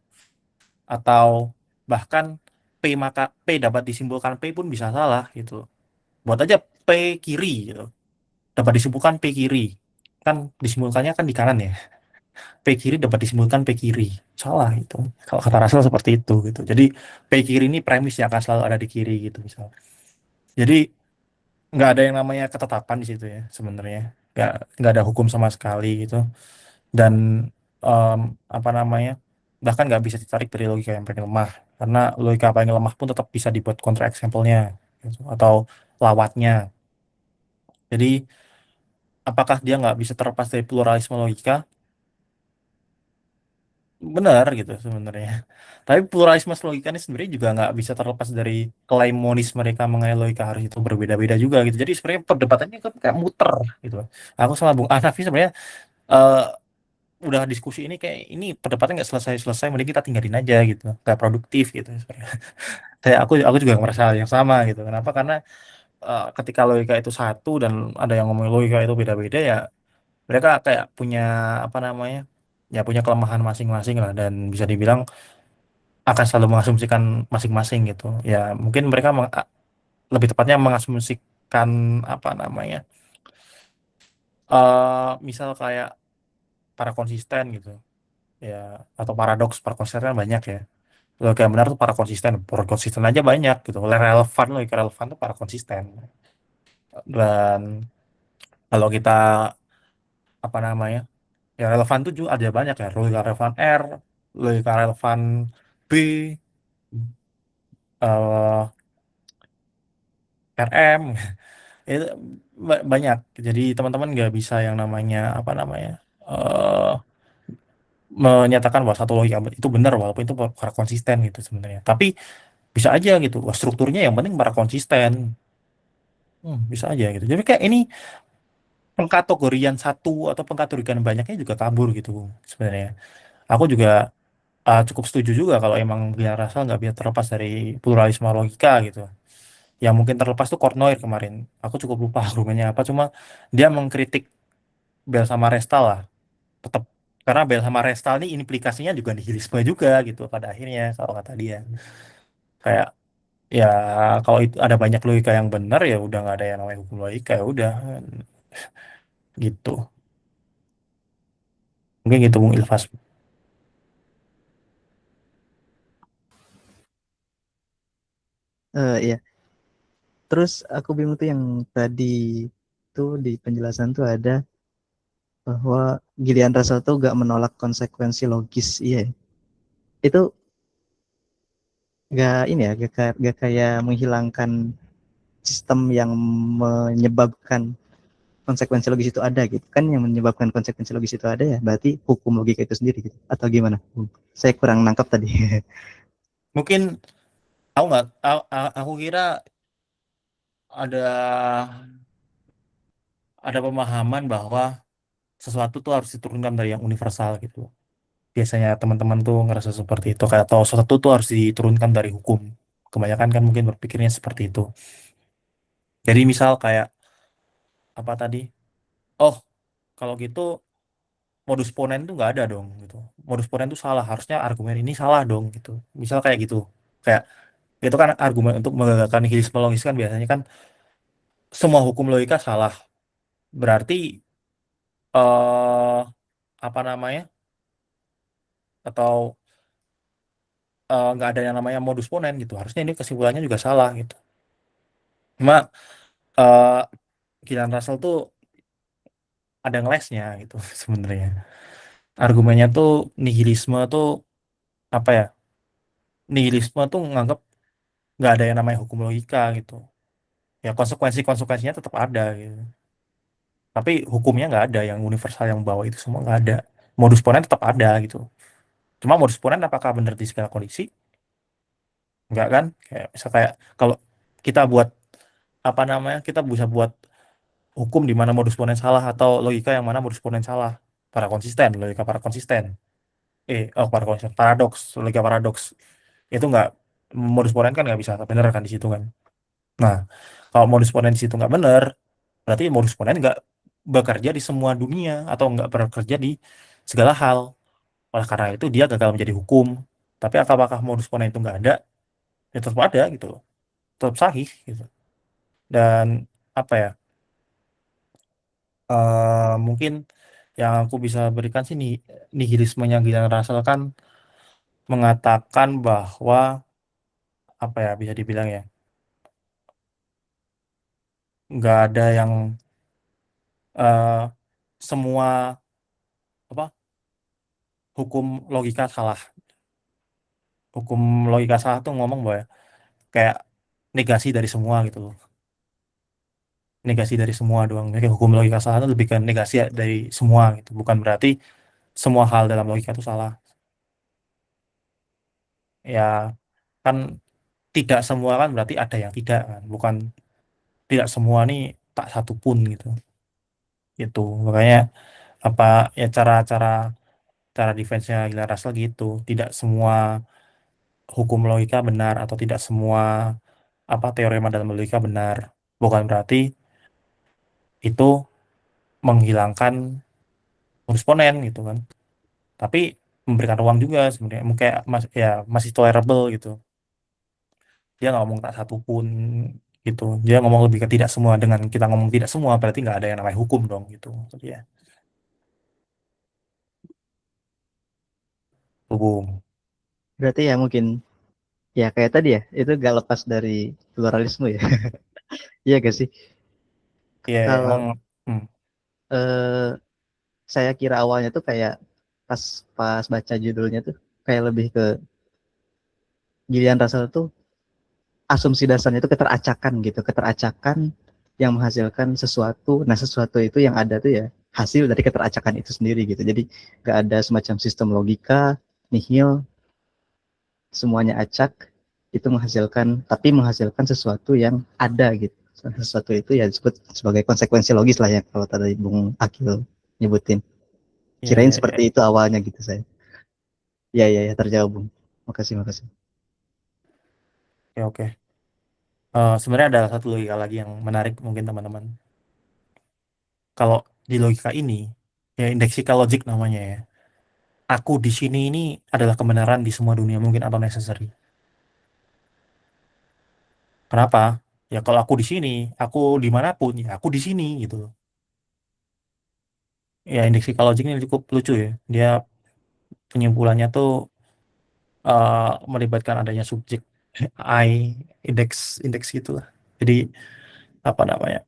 Atau bahkan P maka P dapat disimpulkan P pun bisa salah gitu loh. Buat aja P kiri gitu. Dapat disimpulkan P kiri. Kan disimpulkannya kan di kanan ya. P kiri dapat disimpulkan P kiri. Salah itu. Kalau kata Russell seperti itu gitu. Jadi P kiri ini premis yang akan selalu ada di kiri gitu misalnya. Jadi nggak ada yang namanya ketetapan di situ ya sebenarnya, nggak ada hukum sama sekali gitu. Dan em, apa namanya, bahkan nggak bisa ditarik dari logika yang paling lemah, karena logika paling lemah pun tetap bisa dibuat kontra eksempelnya gitu, atau lawatnya. Jadi apakah dia nggak bisa terlepas dari pluralisme logika? benar gitu sebenarnya. Tapi pluralisme logika ini sebenarnya juga nggak bisa terlepas dari klaim monis mereka mengenai logika harus itu berbeda-beda juga gitu. Jadi sebenarnya perdebatannya kan kayak muter gitu. Aku sama Bung Hanafi sebenarnya eh, udah diskusi ini kayak ini perdebatannya nggak selesai-selesai, mending kita tinggalin aja gitu, kayak produktif gitu sebenarnya. Aku juga merasa hal yang sama gitu. Kenapa? Karena ketika logika itu satu dan ada yang ngomong logika itu beda-beda ya, mereka kayak punya apa namanya, ya punya kelemahan masing-masing lah, dan bisa dibilang akan selalu mengasumsikan masing-masing gitu ya. Mungkin mereka lebih tepatnya mengasumsikan apa namanya, misal kayak para konsisten gitu ya, atau para konsisten kan banyak ya. Logika yang benar tuh para konsisten aja banyak gitu. Logika relevan tuh para konsisten. Dan kalau kita apa namanya, ya relevan tuh juga ada banyak ya, logika relevan R, logika relevan B, eh, RM, itu banyak. Jadi teman-teman nggak bisa yang namanya apa namanya, eh menyatakan bahwa satu logika itu benar walaupun itu para konsisten gitu sebenarnya. Tapi bisa aja gitu, wah, strukturnya yang penting para konsisten. Bisa aja gitu. Jadi kayak ini pengkategorian satu atau pengkategorian banyaknya juga kabur gitu sebenarnya. Aku juga cukup setuju juga kalau emang Biar Russell nggak bisa terlepas dari pluralisme logika gitu. Yang mungkin terlepas tuh Kornoir kemarin. Aku cukup lupa argumennya apa, cuma dia mengkritik Bell sama Restal lah. Tetap karena Bell sama Restal ini implikasinya juga nihilisme juga gitu pada akhirnya kalau kata dia. Kayak ya kalau itu ada banyak logika yang benar ya udah nggak ada yang namanya hukum logika, ya udah gitu. Mungkin gitu Bung Ilfas. Iya. Terus aku bingung tuh yang tadi tuh di penjelasan tuh ada bahwa Gillian Russell tuh gak menolak konsekuensi logis. Iya. Itu gak ini ya, gak kayak menghilangkan sistem yang menyebabkan konsekuensi logis itu ada gitu. Kan yang menyebabkan konsekuensi logis itu ada ya, berarti hukum logika itu sendiri gitu. Atau gimana? Saya kurang nangkap tadi. Mungkin aku nggak, aku kira ada pemahaman bahwa sesuatu tuh harus diturunkan dari yang universal gitu. Biasanya teman-teman tuh ngerasa seperti itu, kayak atau sesuatu tuh harus diturunkan dari hukum. Kebanyakan kan mungkin berpikirnya seperti itu. Jadi misal kayak apa tadi? Oh, kalau gitu modus ponen tuh nggak ada dong gitu. Modus ponen tuh salah, harusnya argumen ini salah dong gitu. Misal kayak gitu. Kayak itu kan argumen untuk menggagalkan nihilisme logis kan biasanya kan semua hukum logika salah. Berarti eh apa namanya? Atau nggak ada yang namanya modus ponen gitu. Harusnya ini kesimpulannya juga salah gitu. Cuma eh Gillian Russell tuh ada ngelesnya gitu sebenarnya. Argumennya tuh nihilisme tuh apa ya? Nihilisme tuh nganggap nggak ada yang namanya hukum logika gitu. Ya konsekuensinya tetap ada gitu. Tapi hukumnya nggak ada yang universal yang bawa itu semua nggak ada. Modus ponen tetap ada gitu. Cuma modus ponen apakah benar di segala kondisi? Nggak kan? Kayak misal kayak kalau kita buat apa namanya, kita bisa buat hukum di mana modus ponen salah atau logika yang mana modus ponen salah. Logika para konsisten. Para konsisten, paradoks, logika paradoks. Itu nggak, modus ponen kan nggak bisa bener kan di situ kan. Nah, kalau modus ponen di situ nggak bener, berarti modus ponen nggak bekerja di semua dunia atau nggak bekerja di segala hal. Oleh karena itu dia gagal menjadi hukum. Tapi apakah modus ponen itu nggak ada? Ya tetap ada gitu loh. Tetap sahih gitu. Dan apa ya? Mungkin yang aku bisa berikan sih nihilismenya Gillian Russell kan mengatakan bahwa apa ya, bisa dibilang ya, nggak ada yang eh, semua apa hukum logika salah. Hukum logika salah tuh ngomong bahwa kayak negasi dari semua gitu loh. Negasi dari semua doang. Jadi hukum logika salah itu lebih ke negasi dari semua gitu. Bukan berarti semua hal dalam logika itu salah. ya kan tidak semua kan berarti ada yang tidak kan, bukan tidak semua nih tak satu pun gitu. Itu makanya apa ya cara defense-nya Gilad Russell gitu. Tidak semua hukum logika benar atau tidak semua apa teorema dalam logika benar. Bukan berarti itu menghilangkan responen gitu kan. Tapi memberikan ruang juga sebenarnya. Mungkin ya masih tolerable gitu. Dia nggak ngomong tak satu pun gitu. Dia ngomong lebih ke tidak semua. Dengan kita ngomong tidak semua berarti nggak ada yang namanya hukum dong gitu. Jadi ya, hukum. Berarti ya mungkin ya kayak tadi ya, itu gak lepas dari pluralisme ya. Iya gak sih? Iya, Kalau emang hmm, eh, saya kira awalnya tuh kayak pas pas baca judulnya tuh kayak lebih ke Gillian Russell tuh asumsi dasarnya itu keteracakan gitu, keteracakan yang menghasilkan sesuatu. Nah, sesuatu itu yang ada tuh ya hasil dari keteracakan itu sendiri gitu. Jadi gak ada semacam sistem logika, nihil, semuanya acak, itu menghasilkan sesuatu yang ada gitu. Sesuatu itu ya disebut sebagai konsekuensi logis lah ya kalau tadi Bung Akil nyebutin. iya, Kirain iya, iya. seperti itu awalnya gitu saya. Ya ya ya, terjawab Bung. Makasih makasih. Oke, oke. Sebenarnya ada satu logika lagi yang menarik mungkin teman-teman. Kalau di logika ini, ya indeksika logik namanya ya. Aku di sini ini adalah kebenaran di semua dunia mungkin atau necessary. Kenapa? Ya kalau aku di sini, aku dimanapun, ya aku di sini gitu loh. Ya indeksika logik ini cukup lucu ya. Dia penyimpulannya tuh melibatkan adanya subjek I indeks indeks gitulah. Jadi apa namanya?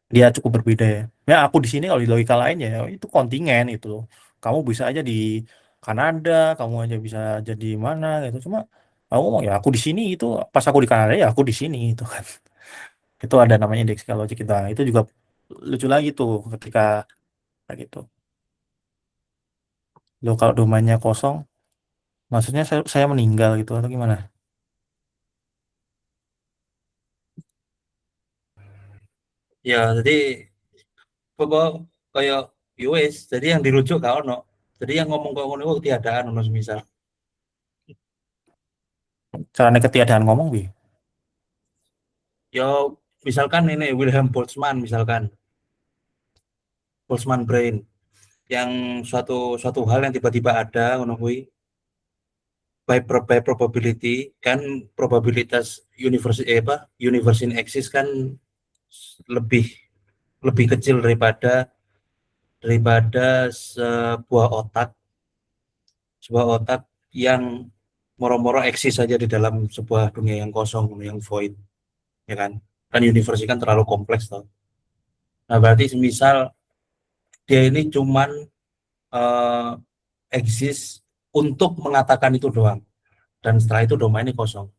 Dia cukup berbeda ya. Ya aku di sini kalau di logika lain ya itu kontingen itu loh. Kamu bisa aja di Kanada, kamu aja bisa jadi mana gitu. Cuma aku ngomong ya aku di sini itu pas aku di Kanada ya aku di sini itu kan. Itu ada namanya indeks logik kita. Itu juga lucu lagi tuh ketika kayak gitu. Loh kalau domainnya kosong, maksudnya saya meninggal gitu atau gimana? Ya, jadi pokok kayak US, jadi yang dirujuk gak ono. Jadi yang ngomong kok ngono iku tiadaan ono semisal. Caranya ketiadaan ngomong bi. Ya misalkan ini Wilhelm Boltzmann misalkan, Boltzmann brain yang suatu hal yang tiba-tiba ada ngono kuwi by probability kan probabilitas universe in exist kan lebih lebih kecil daripada sebuah otak yang moro-moro eksis saja di dalam sebuah dunia yang kosong, yang void, ya kan? Kan universe kan terlalu kompleks toh. Nah, berarti semisal dia ini cuman uh, eksis untuk mengatakan itu doang, dan setelah itu domainnya kosong.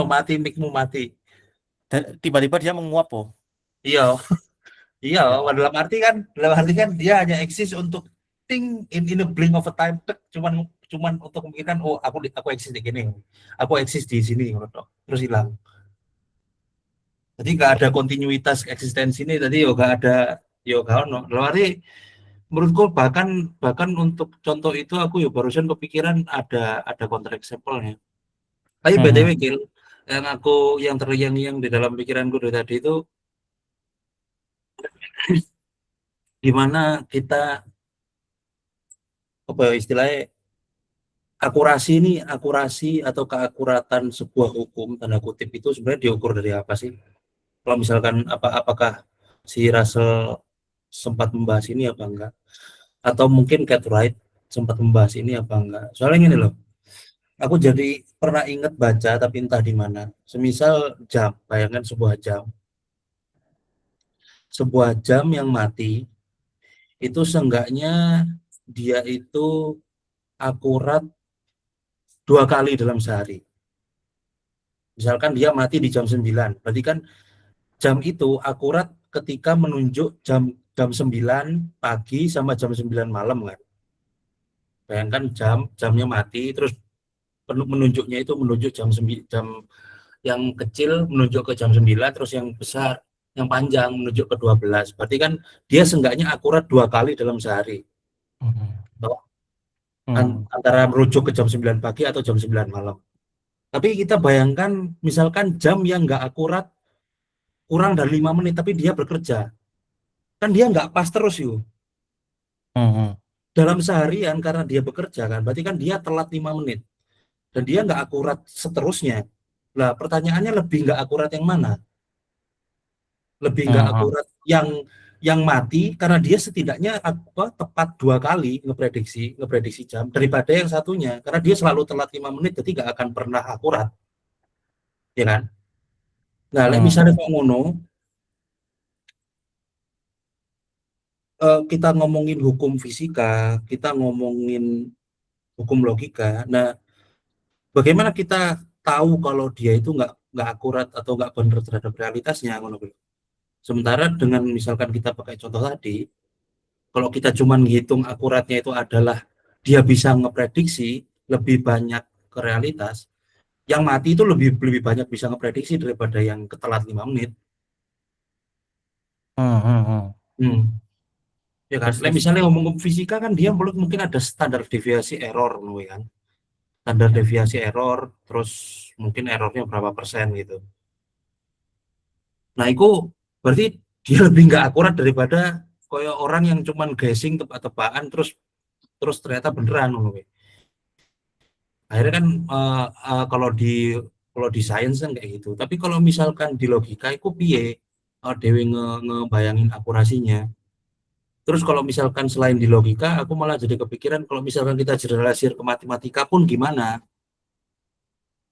Mati, mikmu mati. Dan tiba-tiba dia menguap oh. Iya, iya. Ya. Dalam arti kan dia hanya eksis untuk ting in a blink of a time, cuman untuk memikirkan oh aku eksis di gini, aku eksis di sini, terus hilang. Jadi nggak ada kontinuitas eksistensi ini tadi yo gak ono. Lalu menurutku bahkan untuk contoh itu aku ya barusan kepikiran ada counter example-nya. Tapi BTW Gil, yang di dalam pikiranku dari tadi itu di mana kita apa istilahnya akurasi atau keakuratan sebuah hukum tanda kutip itu sebenarnya diukur dari apa sih? Kalau misalkan apakah si Russell sempat membahas ini apa enggak? Atau mungkin Cartwright sempat membahas ini apa enggak? Soalnya gini loh, aku jadi pernah ingat baca tapi entah di mana. Semisal jam, bayangkan sebuah jam yang mati itu seenggaknya dia itu akurat 2 kali dalam sehari. Misalkan dia mati di jam 9, berarti kan jam itu akurat ketika menunjuk jam 9 pagi sama jam 9 malam kan. Bayangkan jamnya mati, terus menunjuknya itu menunjuk jam yang kecil menunjuk ke jam 9, terus yang besar, yang panjang menunjuk ke 12. Berarti kan dia seenggaknya akurat 2 kali dalam sehari. Antara merujuk ke jam 9 pagi atau jam 9 malam. Tapi kita bayangkan misalkan jam yang nggak akurat kurang dari 5 menit tapi dia bekerja. Kan dia nggak pas terus yuk. Dalam seharian karena dia bekerja kan, berarti kan dia telat 5 menit. Dan dia nggak akurat seterusnya. Lah pertanyaannya lebih nggak akurat yang mana? Lebih nggak akurat yang mati karena dia setidaknya tepat 2 kali ngeprediksi jam daripada yang satunya karena dia selalu telat 5 menit jadi nggak akan pernah akurat, ya kan? Nah, misalnya kok ngono, kita ngomongin hukum fisika, kita ngomongin hukum logika. Nah, bagaimana kita tahu kalau dia itu nggak akurat atau nggak benar terhadap realitasnya, ngono. Sementara dengan misalkan kita pakai contoh tadi, kalau kita cuma ngitung akuratnya itu adalah dia bisa ngeprediksi lebih banyak ke realitas, yang mati itu lebih banyak bisa ngeprediksi daripada yang ketelat 5 menit. Ya kan, misalnya ngomong fisika kan dia mungkin ada standar deviasi error kan. Standar deviasi error, terus mungkin errornya berapa persen gitu. Nah, itu berarti dia lebih nggak akurat daripada koyo orang yang cuman guessing tebak-tebakan terus ternyata beneran loh. Akhirnya kan kalau di sains kan kayak gitu. Tapi kalau misalkan di logika itu piye dewe ngebayangin akurasinya. Terus kalau misalkan selain di logika, aku malah jadi kepikiran kalau misalkan kita generalisir ke matematika pun gimana?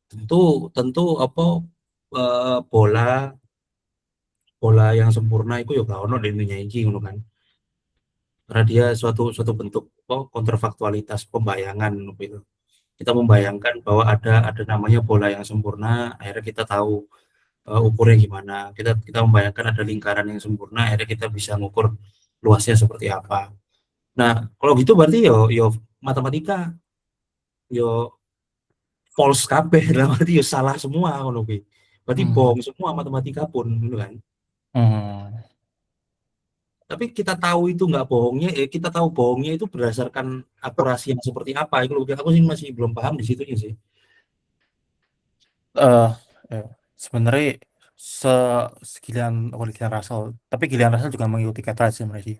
Tentu apa bola yang sempurna itu ya gak ono di dunia ini ngono kan. Karena dia suatu bentuk kontrafaktualitas pembayangan gitu. Kita membayangkan bahwa ada namanya bola yang sempurna, akhirnya kita tahu ukurnya gimana. Kita membayangkan ada lingkaran yang sempurna, akhirnya kita bisa mengukur luasnya seperti apa. Nah, kalau gitu berarti yo matematika yo false kabeh, dalam arti yo salah semua ngono kuwi. Berarti bohong semua matematika pun gitu kan. Tapi kita tahu itu nggak bohongnya, kita tahu bohongnya itu berdasarkan akurasi yang seperti apa. Itu aku sih masih belum paham di situnya sih. Sebenarnya segilian Gillian Russell, tapi Gillian Russell juga mengikuti Cartwright sebenarnya sih.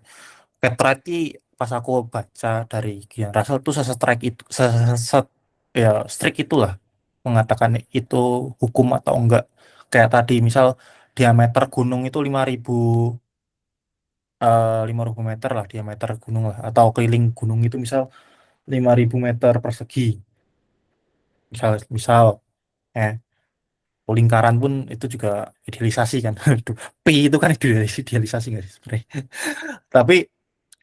Cartwright pas aku baca dari Gillian Russell tuh ya strict itulah mengatakan itu hukum atau enggak. Kayak tadi misal diameter gunung itu 5.000 meter lah, diameter gunung lah, atau keliling gunung itu misal 5.000 meter persegi. Misal lingkaran pun itu juga idealisasi kan. Pi itu kan idealisasi nggak sih sebenarnya. Tapi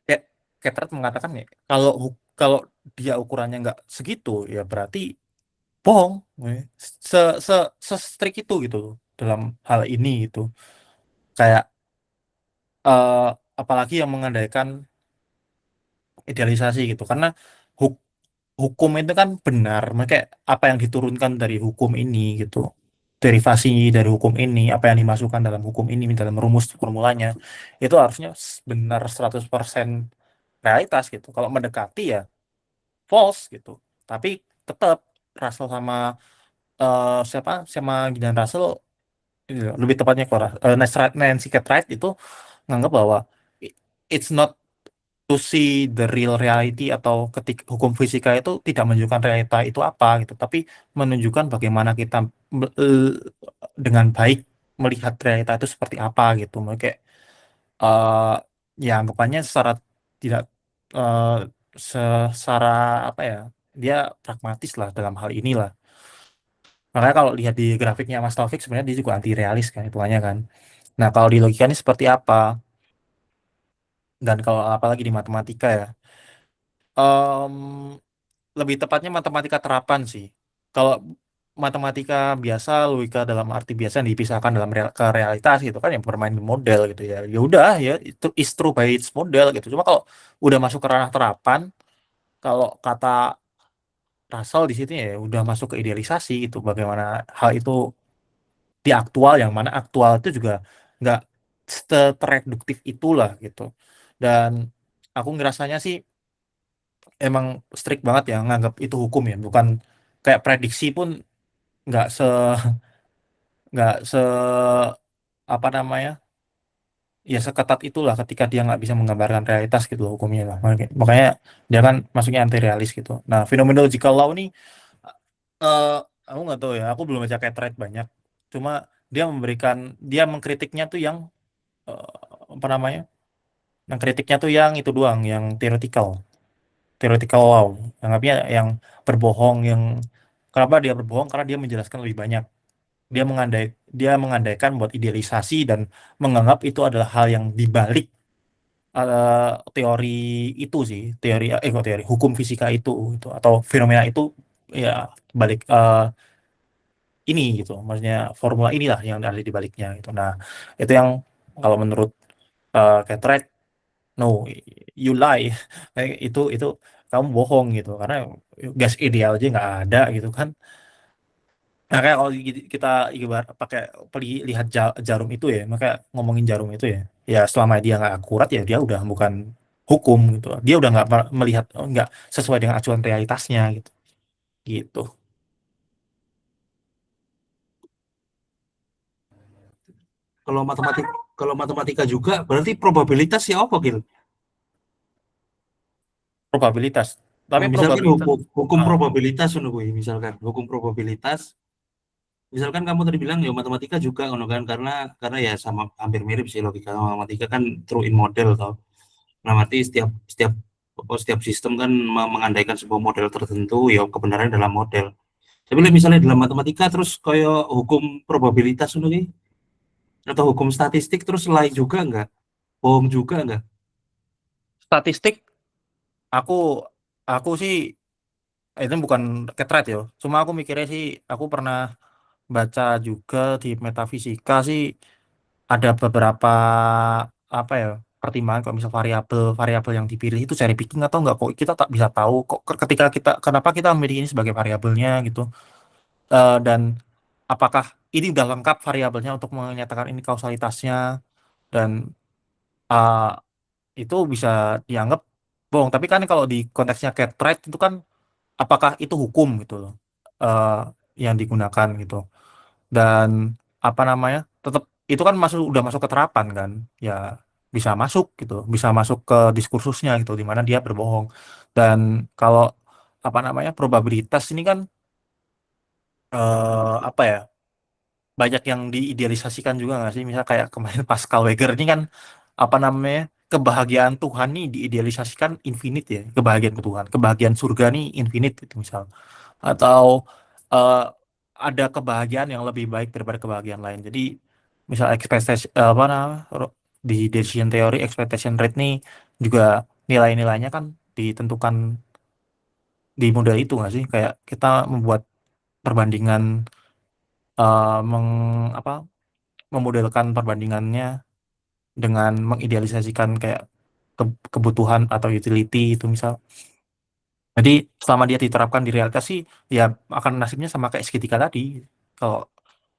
kayak Ketret mengatakan ya kalau dia ukurannya nggak segitu ya berarti bohong. Se se se strict itu gitu dalam hal ini gitu. Kayak eh, apalagi yang mengandalkan idealisasi gitu karena hukum itu kan benar, makanya apa yang diturunkan dari hukum ini gitu, derivasi dari hukum ini, apa yang dimasukkan dalam hukum ini dalam rumus formulanya itu harusnya benar 100% realitas gitu. Kalau mendekati ya false gitu. Tapi tetap Russell sama sama Gideon Russell, lebih tepatnya Nancy Cartwright itu nganggap bahwa it's not to see the real reality, atau ketika hukum fisika itu tidak menunjukkan realita itu apa gitu, tapi menunjukkan bagaimana kita dengan baik melihat realita itu seperti apa gitu. Mereka ya anggapannya secara tidak uh, secara apa ya, dia pragmatis lah dalam hal inilah. Makanya kalau lihat di grafiknya Mas Taufik sebenarnya dia juga anti realis kan hitungannya kan. Nah kalau di logika ini seperti apa, dan kalau apalagi di matematika ya, Em, lebih tepatnya matematika terapan sih. Kalau matematika biasa, logika dalam arti biasa yang dipisahkan dalam ke realitas gitu kan, yang bermain di model gitu ya. Ya udah ya, itu is true by its model gitu. Cuma kalau udah masuk ke ranah terapan, kalau kata Russell di sini ya udah masuk ke idealisasi gitu. Bagaimana hal itu di aktual, yang mana aktual itu juga nggak tereduktif itulah gitu. Dan aku ngerasanya sih emang strict banget ya nganggap itu hukum ya, bukan kayak prediksi pun nggak se nggak se apa namanya, ya seketat itulah ketika dia nggak bisa menggambarkan realitas gitu loh hukumnya lah. Makanya dia kan masuknya anti realis gitu. Nah, phenomenological law ini eh aku nggak tahu ya, aku belum baca kayak thread banyak, cuma dia mengkritiknya tuh yang apa namanya, yang kritiknya tuh yang itu doang, yang theoretical law, yang artinya yang berbohong, yang kenapa dia berbohong, karena dia menjelaskan lebih banyak. Dia mengandaikan buat idealisasi dan menganggap itu adalah hal yang dibalik teori itu sih, kok teori hukum fisika itu atau fenomena itu, ya balik ini gitu, maksudnya formula inilah yang ada di baliknya gitu. Nah, itu yang kalau menurut Cartwright, no, you lie. Itu kamu bohong gitu, karena gas ideal aja nggak ada gitu kan. Nah, kayak kalau kita ibarat pakai lihat jarum itu ya, maka ngomongin jarum itu ya, ya selama dia nggak akurat ya dia udah bukan hukum gitu. Dia udah nggak melihat, nggak sesuai dengan acuan realitasnya gitu. Gitu. Kalau matematika juga berarti probabilitas ya apa Gil? Probabilitas. Tapi Nah, misalkan probabilitas, hukum ah, probabilitas ngono kuwi, misalkan hukum probabilitas, misalkan kamu tadi bilang ya matematika juga ngono kan, karena ya sama hampir mirip sih logika matematika kan true in model toh. Nah, berarti setiap setiap setiap sistem kan mengandaikan sebuah model tertentu ya kebenaran dalam model. Tapi misalnya dalam matematika terus kayak hukum probabilitas ngono kuwi atau hukum statistik terus lain juga enggak? Bohong juga enggak? statistik, aku aku sih itu bukan ketret ya. Cuma aku mikirnya sih, aku pernah baca juga di metafisika sih ada beberapa apa ya, pertimbangan kalau misal variabel yang dipilih itu cherry picking atau enggak, kok kita tak bisa tahu kok ketika kita kenapa kita memilih ini sebagai variabelnya gitu. Dan apakah ini udah lengkap variabelnya untuk menyatakan ini kausalitasnya, dan uh, itu bisa dianggap bohong. Tapi kan kalau di konteksnya Cartwright itu kan apakah itu hukum gitu loh, eh, yang digunakan gitu. Dan apa namanya, tetap itu kan udah masuk ke terapan kan, ya bisa masuk gitu, bisa masuk ke diskursusnya gitu, di mana dia berbohong. Dan kalau apa namanya, probabilitas ini kan apa ya, banyak yang diidealisasikan juga nggak sih, misal kayak kemarin Pascal Weger ini kan apa namanya, kebahagiaan Tuhan nih diidealisasikan infinite ya, kebahagiaan surga nih infinite itu misal, atau eh, ada kebahagiaan yang lebih baik daripada kebahagiaan lain. Jadi misal expectation apa namanya, di decision theory expectation rate nih juga nilai-nilainya kan ditentukan di model itu nggak sih, kayak kita membuat perbandingan, meng apa, memodelkan perbandingannya dengan mengidealisasikan kayak kebutuhan atau utility itu misal. Jadi selama dia diterapkan di realitas sih ya akan nasibnya sama kayak segitiga tadi kalau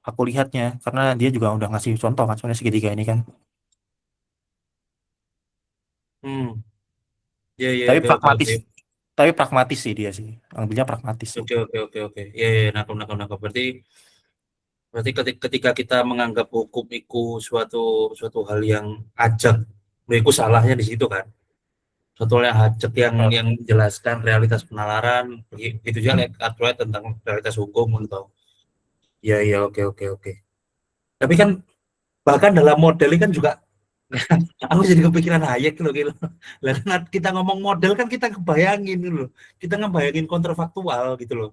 aku lihatnya, karena dia juga udah ngasih contoh kan soalnya segitiga ini kan. Hmm. Ya ya Tapi oke oke pragmatis, oke. tapi pragmatis sih dia sih. Ambilnya pragmatis sih. Oke oke oke oke. Ya ya nangkep nangkep nangkep. Berarti berarti ketika kita menganggap hukum itu suatu suatu hal yang ajak, itu salahnya di situ kan. Suatu hal yang ajak Eh, yang menjelaskan realitas penalaran, itu juga aturan tentang realitas hukum untuk. Ya ya oke oke oke. Tapi kan bahkan dalam model ini kan juga aku jadi kepikiran Hayek loh gitu. Lah kan kita ngomong model kan kita kebayangin gitu loh. Kita ngebayangin kontrafaktual gitu loh.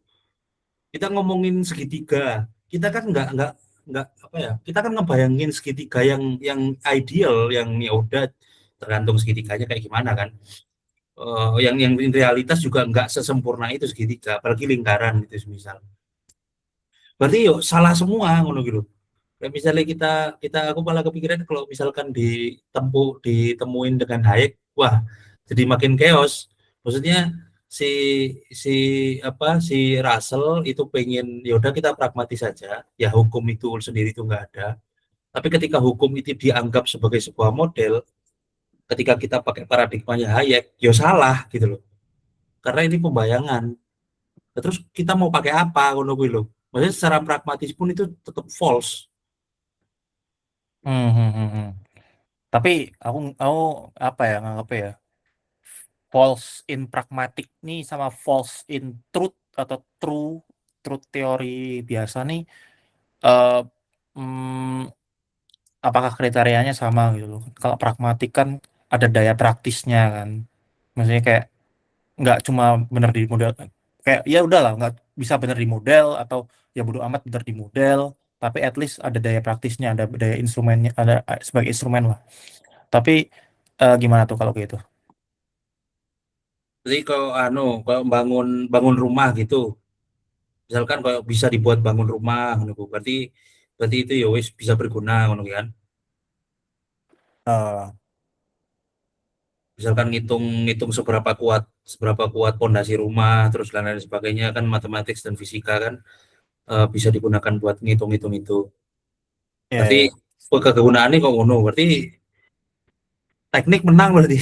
Kita ngomongin segitiga, kita kan nggak apa ya, kita kan ngebayangin segitiga yang ideal, yang ya udah tergantung segitiganya kayak gimana kan. Yang realitas juga nggak sesempurna itu segitiga, apalagi lingkaran gitu misal. berarti yuk salah semua ngono gitu. Kayak misalnya kita aku malah kepikiran kalau misalkan ditemuin dengan Hayek, wah jadi makin chaos. Maksudnya si si si Russell itu pengen ya udah kita pragmatis saja, ya hukum itu sendiri itu nggak ada. Tapi ketika hukum itu dianggap sebagai sebuah model, ketika kita pakai paradigmanya Hayek, ya salah gitu loh. Karena ini pembayangan. Terus kita mau pakai apa ngono kuwi lho. Maksudnya secara pragmatis pun itu tetap false. Hmm, hmm, hmm, hmm. Tapi aku apa ya nganggapnya ya, false in pragmatic nih sama false in truth atau truth teori biasa nih, eh hmm, apakah kriterianya sama gitu loh. Kalau pragmatik kan ada daya praktisnya kan. Maksudnya kayak nggak cuma bener di model, kayak ya udahlah nggak bisa bener di model atau ya bodo amat bener di model, tapi at least ada daya praktisnya, ada daya instrumennya, ada sebagai instrumen lah. Tapi gimana tuh kalau gitu? Jadi kalau bangun bangun rumah gitu, misalkan kalau bisa dibuat bangun rumah ngono ku, berarti berarti itu ya wis bisa berguna ngono kan. Eh, Misalkan ngitung seberapa kuat pondasi rumah terus lain-lain sebagainya kan matematik dan fisika kan bisa digunakan buat ngitung-ngitung itu. ya, Berarti ya. kegunaannya kok ngono, berarti teknik menang berarti.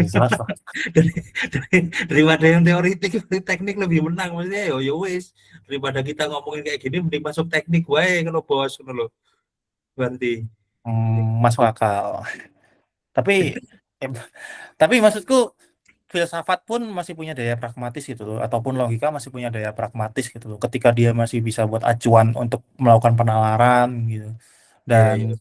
Jelas lah. Dari- daripada yang teoritik teknik lebih menang maksudnya yo wis daripada kita ngomongin kayak gini mending masuk teknik wae kalau bos ngono lho berarti. Masuk akal. Tapi eh, tapi maksudku filsafat pun masih punya daya pragmatis gitu loh, ataupun logika masih punya daya pragmatis gitu loh. Ketika dia masih bisa buat acuan untuk melakukan penalaran gitu. Iya Dan iya.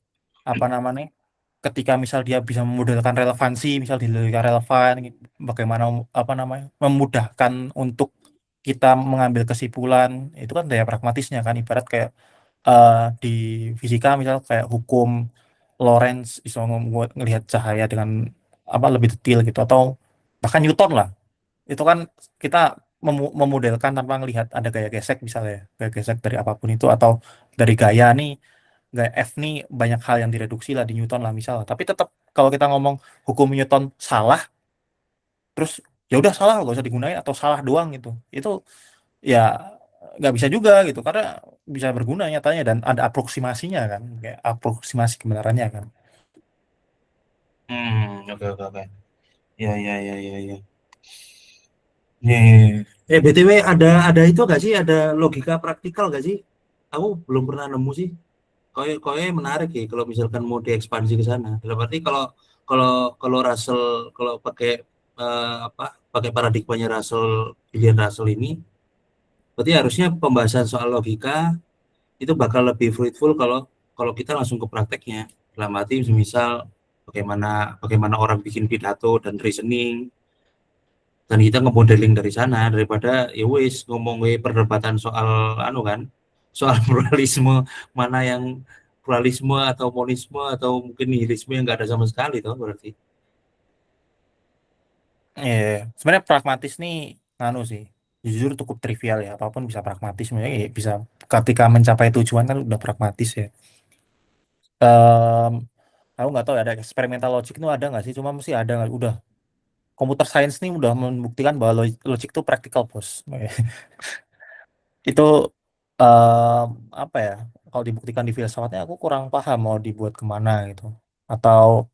apa namanya? Ketika misal dia bisa memodelkan relevansi, misal di logika relevan, gitu, bagaimana apa namanya? Memudahkan untuk kita mengambil kesimpulan, itu kan daya pragmatisnya kan, ibarat kayak eh, di fisika misal kayak hukum Lorentz bisa ngelihat cahaya dengan apa lebih detail gitu, atau bahkan Newton lah, itu kan kita memodelkan tanpa melihat ada gaya gesek misalnya, gaya gesek dari apapun itu, atau dari gaya nih, gaya F nih banyak hal yang direduksi lah di Newton lah misalnya, tapi tetap kalau kita ngomong hukum Newton salah, terus ya udah salah nggak usah digunain atau salah doang gitu, itu ya nggak bisa juga gitu, karena bisa berguna nyatanya dan ada aproksimasinya kan, kayak aproksimasi kebenarannya kan. Oke oke oke. Ya ya ya ya ya. Nih, BTW ada itu gak sih? Ada logika praktikal gak sih? Aku belum pernah nemu sih. Koe menarik ya kalau misalkan mau diekspansi ke sana. Dalam arti kalau kalau kalau Russell kalau pakai pakai paradigmanya William Russell ini, berarti harusnya pembahasan soal logika itu bakal lebih fruitful kalau kalau kita langsung ke prakteknya. Dalam arti misal bagaimana bagaimana orang bikin pidato dan reasoning dan kita ngemodeling dari sana daripada ya wis ngomong perdebatan soal kan soal pluralisme mana yang pluralisme atau monisme atau mungkin nihilisme yang nggak ada sama sekali toh berarti. Sebenarnya pragmatis nih nganu sih, jujur cukup trivial ya, apapun bisa pragmatis sebenarnya, bisa ketika mencapai tujuan kan udah pragmatis ya. Em, aku nggak tahu ya, ada eksperimental logic itu ada nggak sih, cuma mesti ada nggak, udah computer science nih udah membuktikan bahwa logic itu practical bos. Itu apa ya, kalau dibuktikan di filsafatnya aku kurang paham mau dibuat kemana gitu, atau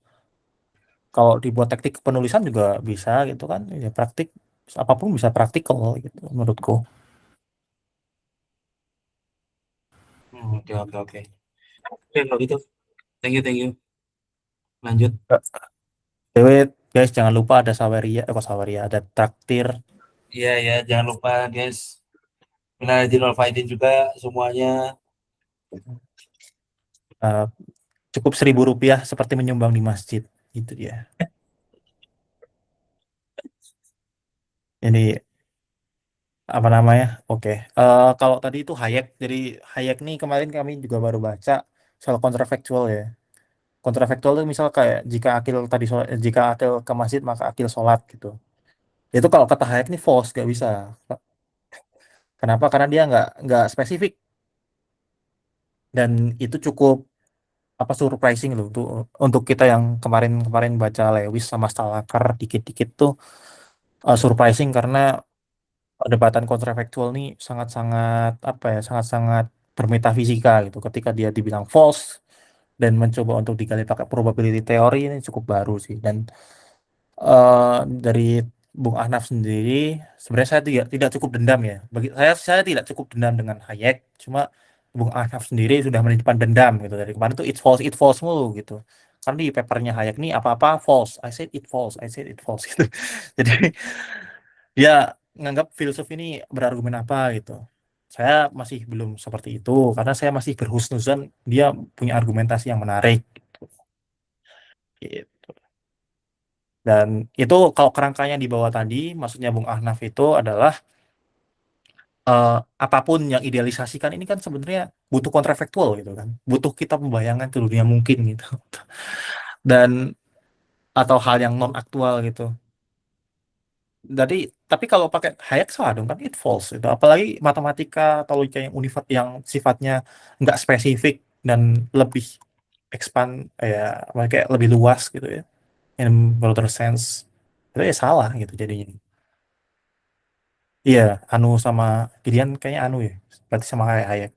kalau dibuat teknik penulisan juga bisa gitu kan ya, praktik apapun bisa praktikal gitu menurutku. Oke oke oke oke kalau gitu thank you lanjut. Dewe guys, jangan lupa ada Saweria, kok Saweria, ada traktir. Iya ya jangan lupa guys minal aidin wal faizin juga semuanya. eh, Cukup Rp1.000 seperti menyumbang di masjid, itu dia. Ini apa namanya? Oke. Kalau tadi itu Hayek, jadi Hayek nih kemarin kami juga baru baca soal kontrafaktual ya. Kontrafaktual itu misal kayak jika akil ke masjid maka akil sholat gitu. Itu kalau kata Hayek nih false, nggak bisa. Kenapa? Karena dia nggak spesifik dan itu cukup surprising loh untuk kita yang kemarin baca Lewis sama Stalaker dikit-dikit tuh surprising karena perdebatan kontrafaktual nih sangat-sangat sangat-sangat bermetafisika gitu. Ketika dia dibilang false dan mencoba untuk digali pakai probability teori ini cukup baru sih. Dan dari Bung Ahnaf sendiri, sebenarnya saya tidak cukup dendam ya. Bagi saya tidak cukup dendam dengan Hayek. Cuma Bung Ahnaf sendiri sudah menyimpan dendam gitu dari kemarin tuh it false mulu gitu. Karena di papernya Hayek nih apa-apa false. I said it false gitu. Jadi dia nganggap filsuf ini berargumen apa gitu. Saya masih belum seperti itu karena saya masih berhusnuzon dia punya argumentasi yang menarik gitu. Dan itu kalau kerangkanya di bawah tadi, maksudnya Bung Ahnaf itu adalah apapun yang idealisasikan ini kan sebenarnya butuh kontrafaktual gitu kan, butuh kita membayangkan ke dunia mungkin gitu, dan atau hal yang non aktual gitu. Jadi tapi kalau pakai Hayek salah dong kan it false itu, apalagi matematika atau logika yang yang sifatnya nggak spesifik dan lebih expand kayak lebih luas gitu ya, in broader sense, itu ya salah gitu jadinya. Iya, Anu sama Gideon kayaknya Anu ya. Berarti sama kayak Hayek.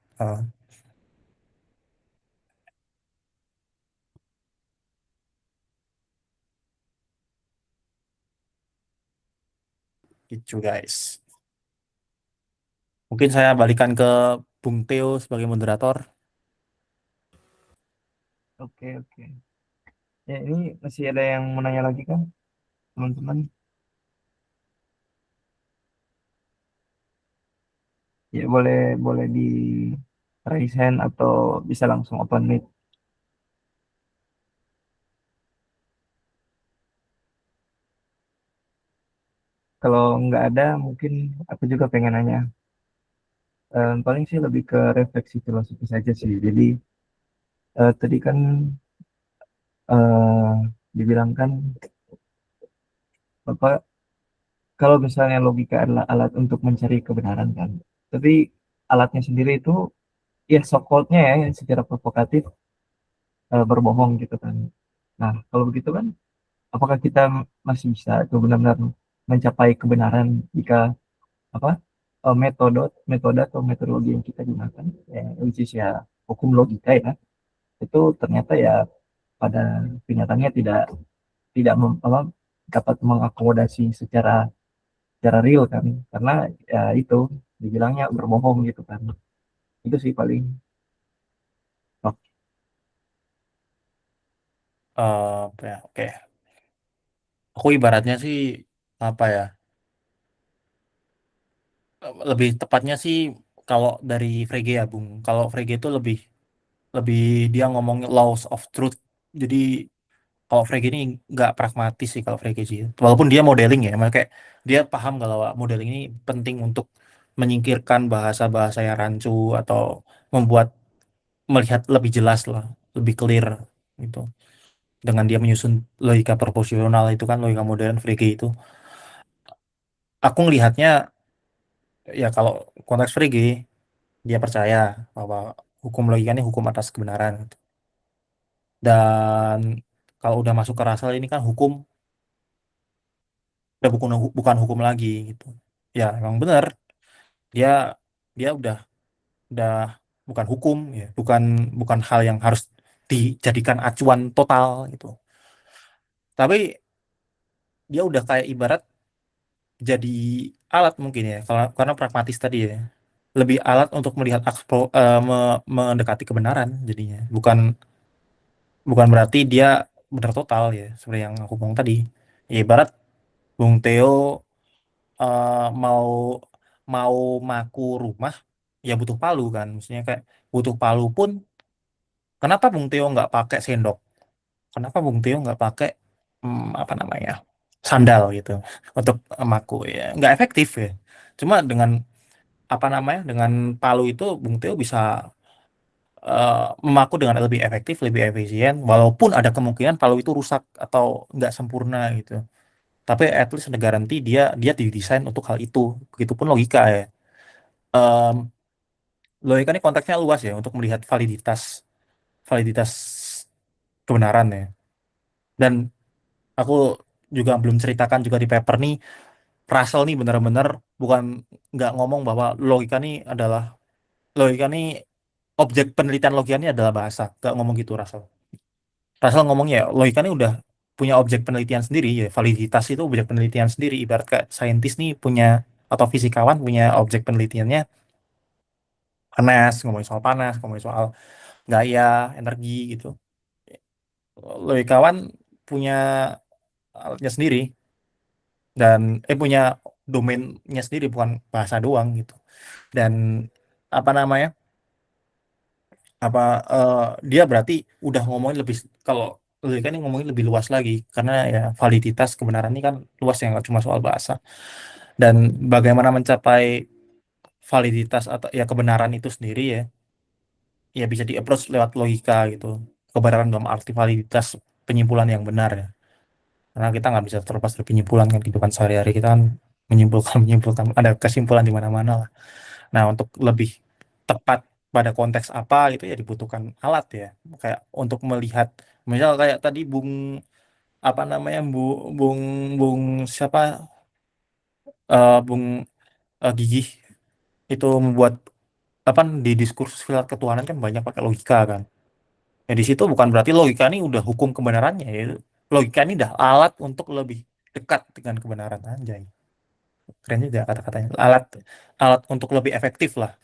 Gitu guys. Mungkin saya balikan ke Bung Theo sebagai moderator. Oke, oke. Ya, ini masih ada yang mau nanya lagi kan, teman-teman? Ya, boleh boleh di raise hand atau bisa langsung open mic. Kalau nggak ada, mungkin aku juga pengen nanya. Paling sih lebih ke refleksi filosofi saja sih. Jadi tadi kan eh dibilang kan apa kalau misalnya logika adalah alat untuk mencari kebenaran kan. Tapi alatnya sendiri itu ya so called-nya ya yang secara provokatif berbohong gitu kan. Nah, kalau begitu kan apakah kita masih bisa itu benar-benar mencapai kebenaran jika apa metode metode atau metodologi yang kita gunakan which is ya hukum logika ya itu ternyata ya pada kenyataannya tidak tidak dapat mengakomodasi secara real kan karena ya itu dibilangnya berbohong gitu kan itu sih paling. Oke. Aku ibaratnya sih apa ya? Lebih tepatnya sih kalau dari Frege ya, Bung. Kalau Frege itu lebih lebih dia ngomongin laws of truth. Jadi kalau Frege ini nggak pragmatis sih kalau Frege sih. Walaupun dia modeling ya, makanya kayak dia paham kalau modeling ini penting untuk menyingkirkan bahasa-bahasa yang rancu atau membuat melihat lebih jelas lah, lebih clear gitu. Dengan dia menyusun logika proporsional itu kan logika modern Frege itu. Aku ngelihatnya ya kalau konteks Frege dia percaya bahwa hukum logika ini hukum atas kebenaran gitu. Dan kalau udah masuk ke Russell ini kan hukum udah bukan hukum lagi gitu. Ya emang benar dia dia udah bukan hukum ya, bukan bukan hal yang harus dijadikan acuan total gitu. Tapi dia udah kayak ibarat jadi alat mungkin ya, karena pragmatis tadi ya. Lebih alat untuk melihat mendekati kebenaran jadinya. Bukan bukan berarti dia benar total ya, seperti yang aku bilang tadi. Ya, ibarat Bung Theo mau mau maku rumah ya butuh palu kan. Maksudnya kayak butuh palu pun kenapa Bung Theo nggak pakai sendok? Kenapa Bung Theo nggak pakai apa namanya sandal gitu untuk maku ya nggak efektif ya. Cuma dengan apa namanya dengan palu itu Bung Theo bisa memaku dengan lebih efektif, lebih efisien, walaupun ada kemungkinan palu itu rusak atau nggak sempurna gitu. Tapi at least ada garansi dia dia didesain untuk hal itu. Begitupun logika ya. Em, logika ini konteksnya luas ya untuk melihat validitas validitas kebenaran ya. Dan aku juga belum ceritakan juga di paper nih, Russell nih benar-benar bukan nggak ngomong bahwa logika nih objek penelitian logika ini adalah bahasa, nggak ngomong gitu Russell. Russell ngomongnya ya, logika ini udah punya objek penelitian sendiri ya, validitas itu objek penelitian sendiri, ibarat kayak saintis nih punya atau fisikawan punya objek penelitiannya panas, ngomongin soal gaya, energi gitu. Logikawan punya alatnya sendiri dan punya domainnya sendiri, bukan bahasa doang gitu. Dan apa namanya, apa dia berarti udah ngomongin lebih, kalau logika ini ngomongin lebih luas lagi karena ya validitas kebenaran ini kan luas ya, nggak cuma soal bahasa. Dan bagaimana mencapai validitas atau ya kebenaran itu sendiri ya bisa di approach lewat logika gitu. Kebenaran dalam arti validitas penyimpulan yang benar ya. Karena kita nggak bisa terlepas dari penyimpulan kan, kehidupan sehari-hari kita kan menyimpulkan ada kesimpulan di mana-mana lah. Nah, untuk lebih tepat pada konteks apa gitu ya dibutuhkan alat ya, kayak untuk melihat, misal kayak tadi apa namanya Bung Bung siapa Bung Gigih itu membuat apa di diskursus filsafat ketuhanan kan banyak pakai logika kan. Ya di situ bukan berarti logika ini udah hukum kebenarannya ya. Logika ini udah alat untuk lebih dekat dengan kebenaran, anjay. Keren juga kata-katanya. Alat alat untuk lebih efektif lah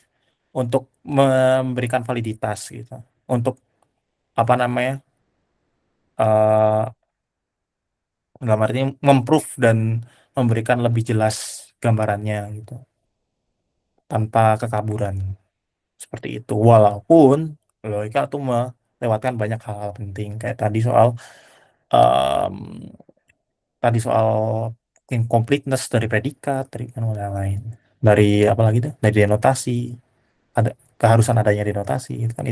untuk memberikan validitas gitu. Untuk apa namanya? eh dalam arti memproof dan memberikan lebih jelas gambarannya gitu tanpa kekaburan seperti itu. Walaupun logika tuh melewatkan banyak hal-hal penting kayak em, tadi soal incompleteness dari predikat, dari kan yang lain, dari apa lagi tuh, dari denotasi, ada keharusan adanya denotasi itu kan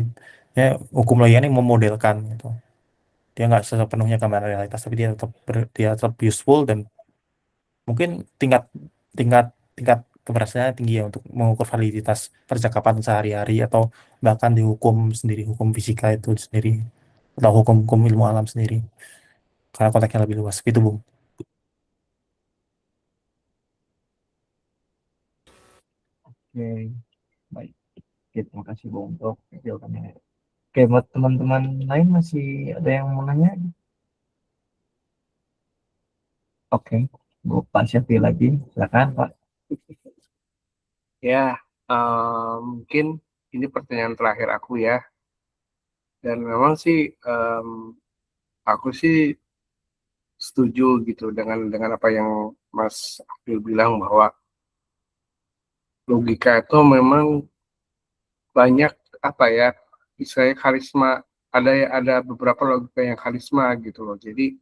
ya, hukum logika ini memodelkan gitu, dia nggak sepenuhnya gambaran realitas tapi dia tetap useful, dan mungkin tingkat tingkat tingkat keberhasilannya tinggi ya untuk mengukur validitas percakapan sehari-hari atau bahkan di hukum sendiri, hukum fisika itu sendiri atau hukum-hukum ilmu alam sendiri, karena konteksnya lebih luas gitu Bung. Oke, baik. Oke, terima kasih Bu untuk jawabannya. Oke, buat teman-teman lain masih ada yang mau nanya? Oke, Bu Pak Syafi lagi, silakan Pak. Ya, mungkin ini pertanyaan terakhir aku ya. Dan memang sih aku sih setuju gitu dengan apa yang Mas Abdul bilang bahwa logika itu memang banyak apa ya, misalnya karisma, ada beberapa logika yang karisma gitu loh. Jadi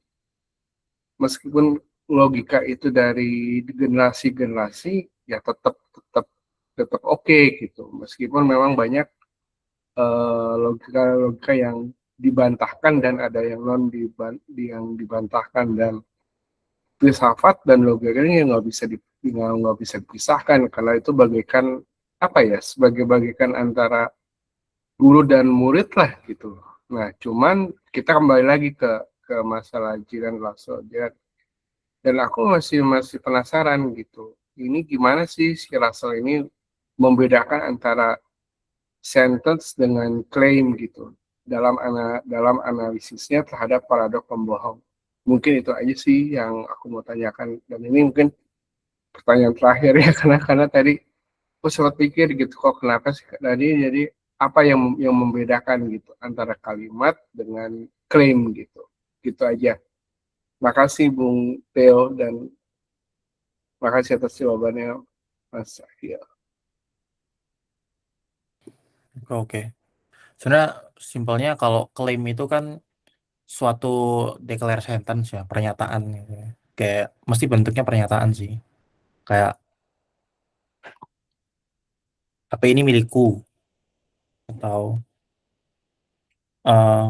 meskipun logika itu dari generasi-generasi ya tetap tetap tetap oke gitu. Meskipun memang banyak logika-logika yang dibantahkan dan ada yang yang dibantahkan, dan filsafat dan logika ini nggak bisa dipisahkan karena itu bagaikan apa ya, sebagai bagaikan antara guru dan murid lah gitu. Nah, cuman kita kembali lagi ke masalah Jiran Lasso dan aku masih penasaran gitu. Ini gimana sih si Russell ini membedakan antara sentence dengan claim gitu dalam analisisnya terhadap paradok pembohong. Mungkin itu aja sih yang aku mau tanyakan, dan ini mungkin pertanyaan terakhir ya karena tadi aku sempat pikir gitu, kok kenapa sih tadi, jadi apa yang membedakan gitu antara kalimat dengan klaim gitu aja. Makasih Bung Theo, dan makasih atas jawabannya Mas Akhil. Oke. Sebenarnya simpelnya kalau klaim itu kan suatu declare sentence ya, pernyataan gitu ya. Kayak mesti bentuknya pernyataan sih. Kayak HP ini milikku, atau eh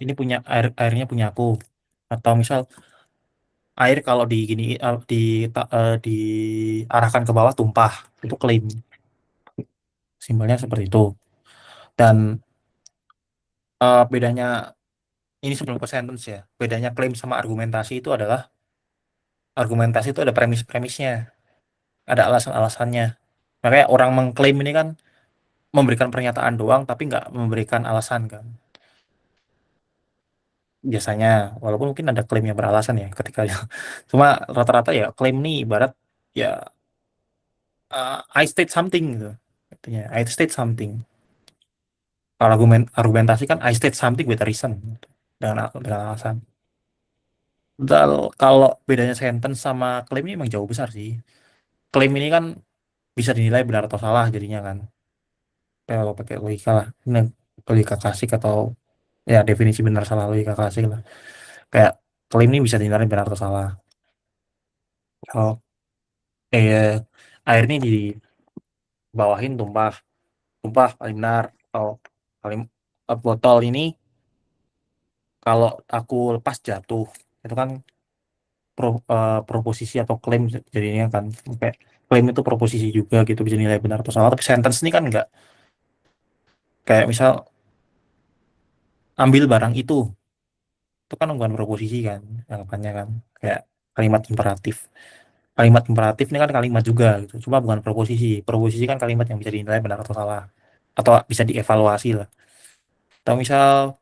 ini airnya punya aku, atau misal air kalau di gini diarahkan ke bawah tumpah, itu klaim. Simpelnya seperti itu. Dan bedanya ini sebelum ke sentence ya. Bedanya klaim sama argumentasi itu adalah argumentasi itu ada premis-premisnya, ada alasan-alasannya. Makanya orang mengklaim ini kan memberikan pernyataan doang tapi nggak memberikan alasan kan. Biasanya, walaupun mungkin ada klaim yang beralasan ya ketika cuma rata-rata ya klaim ini ibarat ya I state something gitu. Artinya I state something. Kalau argumentasi kan I state something with a reason gitu. Dengan alasan. Kalau bedanya sentence sama klaim ini emang jauh besar sih. Klaim ini kan bisa dinilai benar atau salah jadinya kan. Kalau pakai logika lah. Ini logika klasik atau ya definisi benar salah logika klasik lah. Kayak klaim ini bisa dinilai benar atau salah. Kalau air ini dibawahin tumpah, tumpah paling benar. Atau paling botol ini kalau aku lepas jatuh, itu kan proposisi atau klaim jadinya kan. Kayak klaim itu proposisi juga gitu bisa nilai benar atau salah. Tapi sentence ini kan enggak. Kayak misal ambil barang itu kan bukan proposisi kan, anggapannya kan kayak kalimat imperatif. Kalimat imperatif ini kan kalimat juga gitu, cuma bukan proposisi. Proposisi kan kalimat yang bisa dinilai benar atau salah, atau bisa dievaluasi lah. Atau misal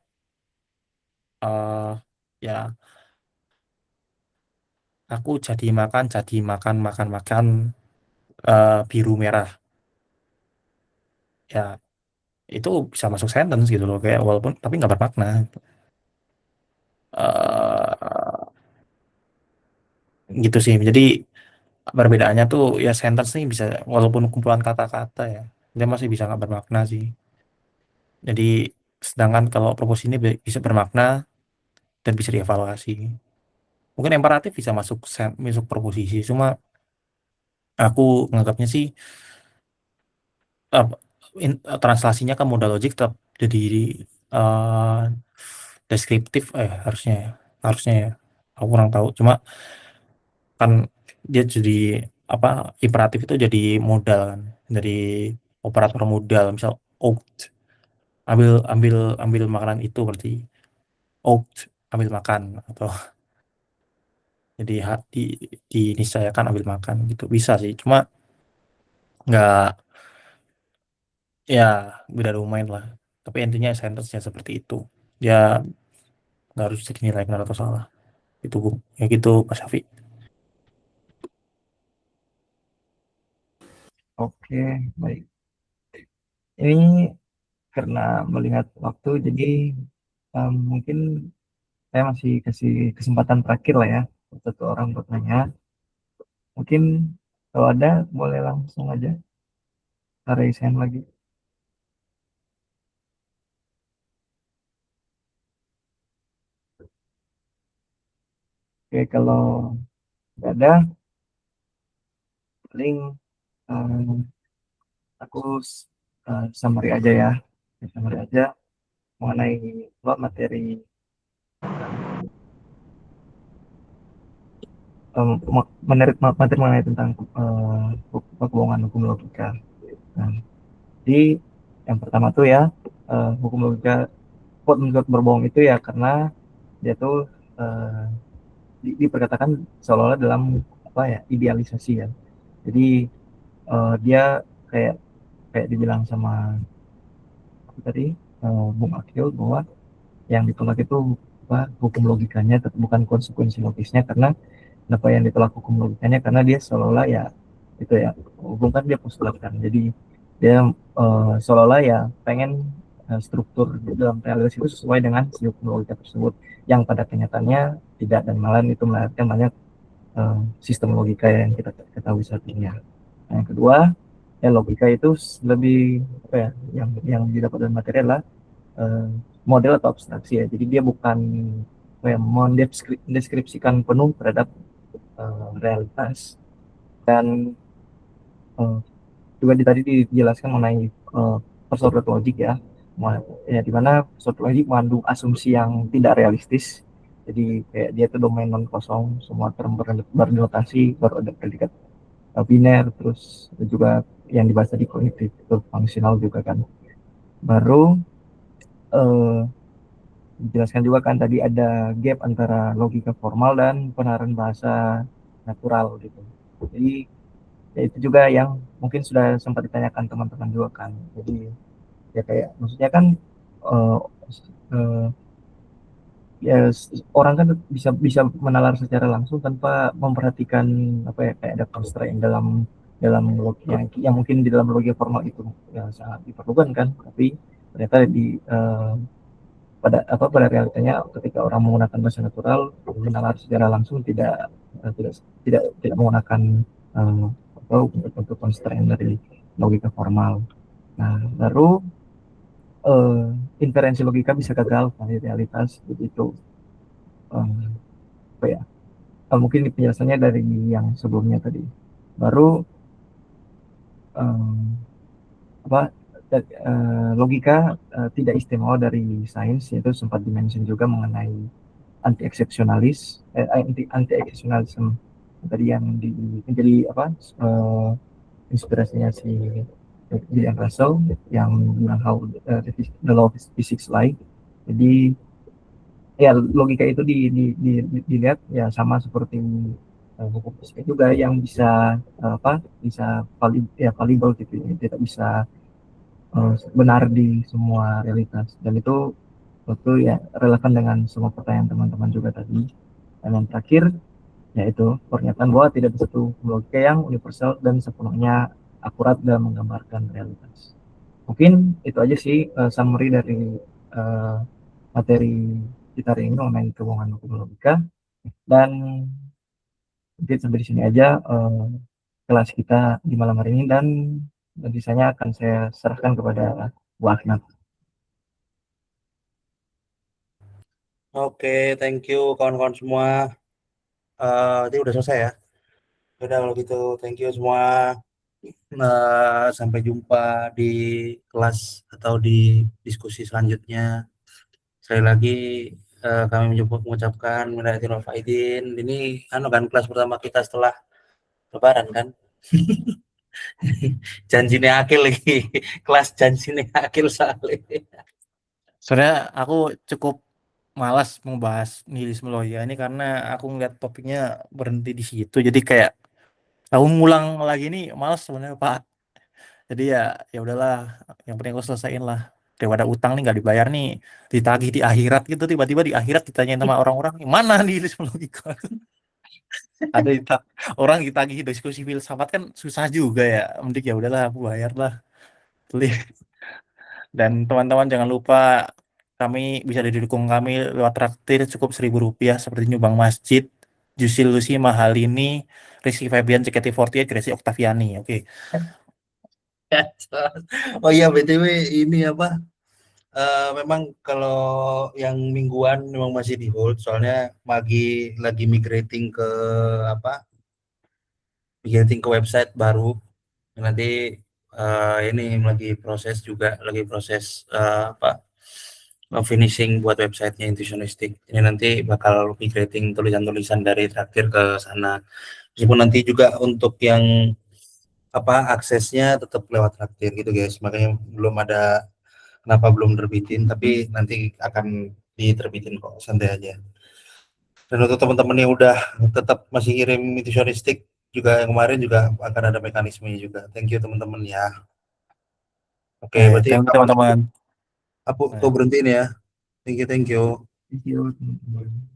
ya aku jadi makan makan biru merah, ya itu bisa masuk sentence gitu loh, kayak walaupun tapi nggak bermakna. eh Gitu sih. Jadi perbedaannya tuh ya sentence nih bisa walaupun kumpulan kata-kata ya, dia masih bisa nggak bermakna sih. Jadi sedangkan kalau proposisi ini bisa bermakna dan bisa dievaluasi. Mungkin imperatif bisa masuk proposisi, cuma aku nganggapnya sih apa, translasinya ke modal logik tetap jadi eh, deskriptif harusnya ya. Harusnya ya. Aku kurang tahu. Cuma kan dia jadi apa imperatif itu jadi modal kan dari operator modal, misal ought ambil ambil ambil makanan itu berarti ought ambil makan, atau jadi diniscayakan ambil makan gitu bisa sih, cuma nggak ya beda domain lah. Tapi intinya sentence-nya seperti itu, dia nggak harus jadi nilai benar atau salah itu Bu. Ya gitu Pak Syafi. Oke, baik. Ini karena melihat waktu, jadi mungkin saya masih kasih kesempatan terakhir lah ya, untuk satu orang bertanya. Mungkin kalau ada, boleh langsung aja raise hand lagi. Oke, kalau nggak ada, paling aku summary aja ya. Summary aja mengenai materi materi mengenai tentang kebohongan hukum logika. Nah, jadi yang pertama tuh ya, hukum logika kok menurut berbohong itu ya karena dia tuh diperkatakan seolah-olah dalam apa ya, idealisasi ya. Jadi dia kayak dibilang sama aku tadi, Bung Akil, bahwa yang ditolak itu hukum logikanya, bukan konsekuensi logisnya. Karena kenapa yang ditolak hukum logikanya? Karena dia seolah-olah ya itu ya, hukum kan dia postulatkan. Jadi dia seolah-olah ya pengen struktur dalam realitas itu sesuai dengan si hukum logika tersebut, yang pada kenyataannya tidak, dan malah itu melahirkan banyak sistem logika yang kita ketahui saat ini ya. Nah, yang kedua ya, logika itu lebih apa ya, yang didapat dari materi adalah model atau abstraksi ya. Jadi dia bukan mendeskripsikan penuh terhadap realitas. Dan juga tadi dijelaskan mengenai persoalan logik ya, di mana persoalan logik mengandung asumsi yang tidak realistis. Jadi kayak dia itu domain non kosong, semua term berdotasi, baru ada predikat biner, terus juga yang dibahas tadi kognitif itu fungsional juga kan. Baru eh, dijelaskan juga kan tadi ada gap antara logika formal dan penerapan bahasa natural gitu. Jadi ya itu juga yang mungkin sudah sempat ditanyakan teman-teman juga kan. Jadi ya kayak maksudnya kan eh, eh, ya orang kan bisa bisa menalar secara langsung tanpa memperhatikan apa ya kayak ada constraint dalam dalam logika yang mungkin di dalam logika formal itu ya sangat diperlukan kan, tapi ternyata di pada realitanya ketika orang menggunakan bahasa natural menalar secara langsung tidak menggunakan atau untuk constraint dari logika formal. Nah baru eh, inferensi logika bisa gagal dari realitas begitu. Eh, apa ya mungkin penjelasannya dari yang sebelumnya tadi. Baru eh, apa logika tidak istimewa dari sains, yaitu sempat dimention juga mengenai anti eksepsionalis anti eksepsionalisme tadi yang menjadi apa inspirasinya si William Russell yang bilang how the law of physics lie. Jadi ya logika itu dilihat ya sama seperti hukum fisika juga yang bisa bisa valuable gitu ya, tidak bisa benar di semua realitas, dan itu ya relevan dengan semua pertanyaan teman-teman juga tadi. Dan yang terakhir yaitu pernyataan bahwa tidak ada satu logika yang universal dan sepenuhnya akurat dalam menggambarkan realitas. Mungkin itu aja sih summary dari uh, materi kita hari ini mengenai kebohongan hukum logika. Dan mungkin sampai di sini aja kelas kita di malam hari ini, dan sisanya akan saya serahkan kepada Bu Ahmad. Oke, thank you kawan-kawan semua. Ini udah selesai ya. Udah kalau gitu, thank you semua. Sampai jumpa di kelas atau di diskusi selanjutnya. Sekali lagi kami mengucapkan minal aidin wal faizin. Ini kan kelas pertama kita setelah Lebaran kan. Janjinya akil lagi. Kelas janjinya akil soalnya. Sebenarnya aku cukup malas membahas nihilisme logika ini karena aku ngeliat topiknya berhenti di situ. Jadi kayak aku ngulang lagi nih malas sebenarnya Pak. Jadi ya udahlah, yang penting aku selesaiin lah. Daripada utang nih nggak dibayar nih, ditagih di akhirat gitu, tiba-tiba di akhirat ditanyain sama orang-orang, mana nihilisme logika? Ada orang ditagih diskusi filsafat kan susah juga ya. Mending ya udahlah aku bayar lah. Beli. Dan teman-teman jangan lupa kami bisa didukung kami lewat traktir cukup Rp1.000 seperti nyumbang masjid, Jusil Lucy Mahalini, Rizky Febian, JKT48, Gracie Octaviani. Oke. Oh iya, BTW ini apa? Memang kalau yang mingguan memang masih di hold, soalnya lagi migrating ke website baru. Nanti ini lagi proses finishing buat websitenya Intuitionistic. Ini nanti bakal migrating tulisan-tulisan dari traktir ke sana. Meskipun nanti juga untuk yang aksesnya tetap lewat traktir gitu guys. Makanya kenapa belum terbitin, tapi nanti akan diterbitin kok, santai aja. Dan untuk teman-teman yang udah tetap masih kirim Intuitionistic juga yang kemarin juga akan ada mekanismenya juga. Thank you teman-teman ya. Oke, berarti Thank you teman-teman. aku berhentiin ya. Thank you. Thank you, teman-teman.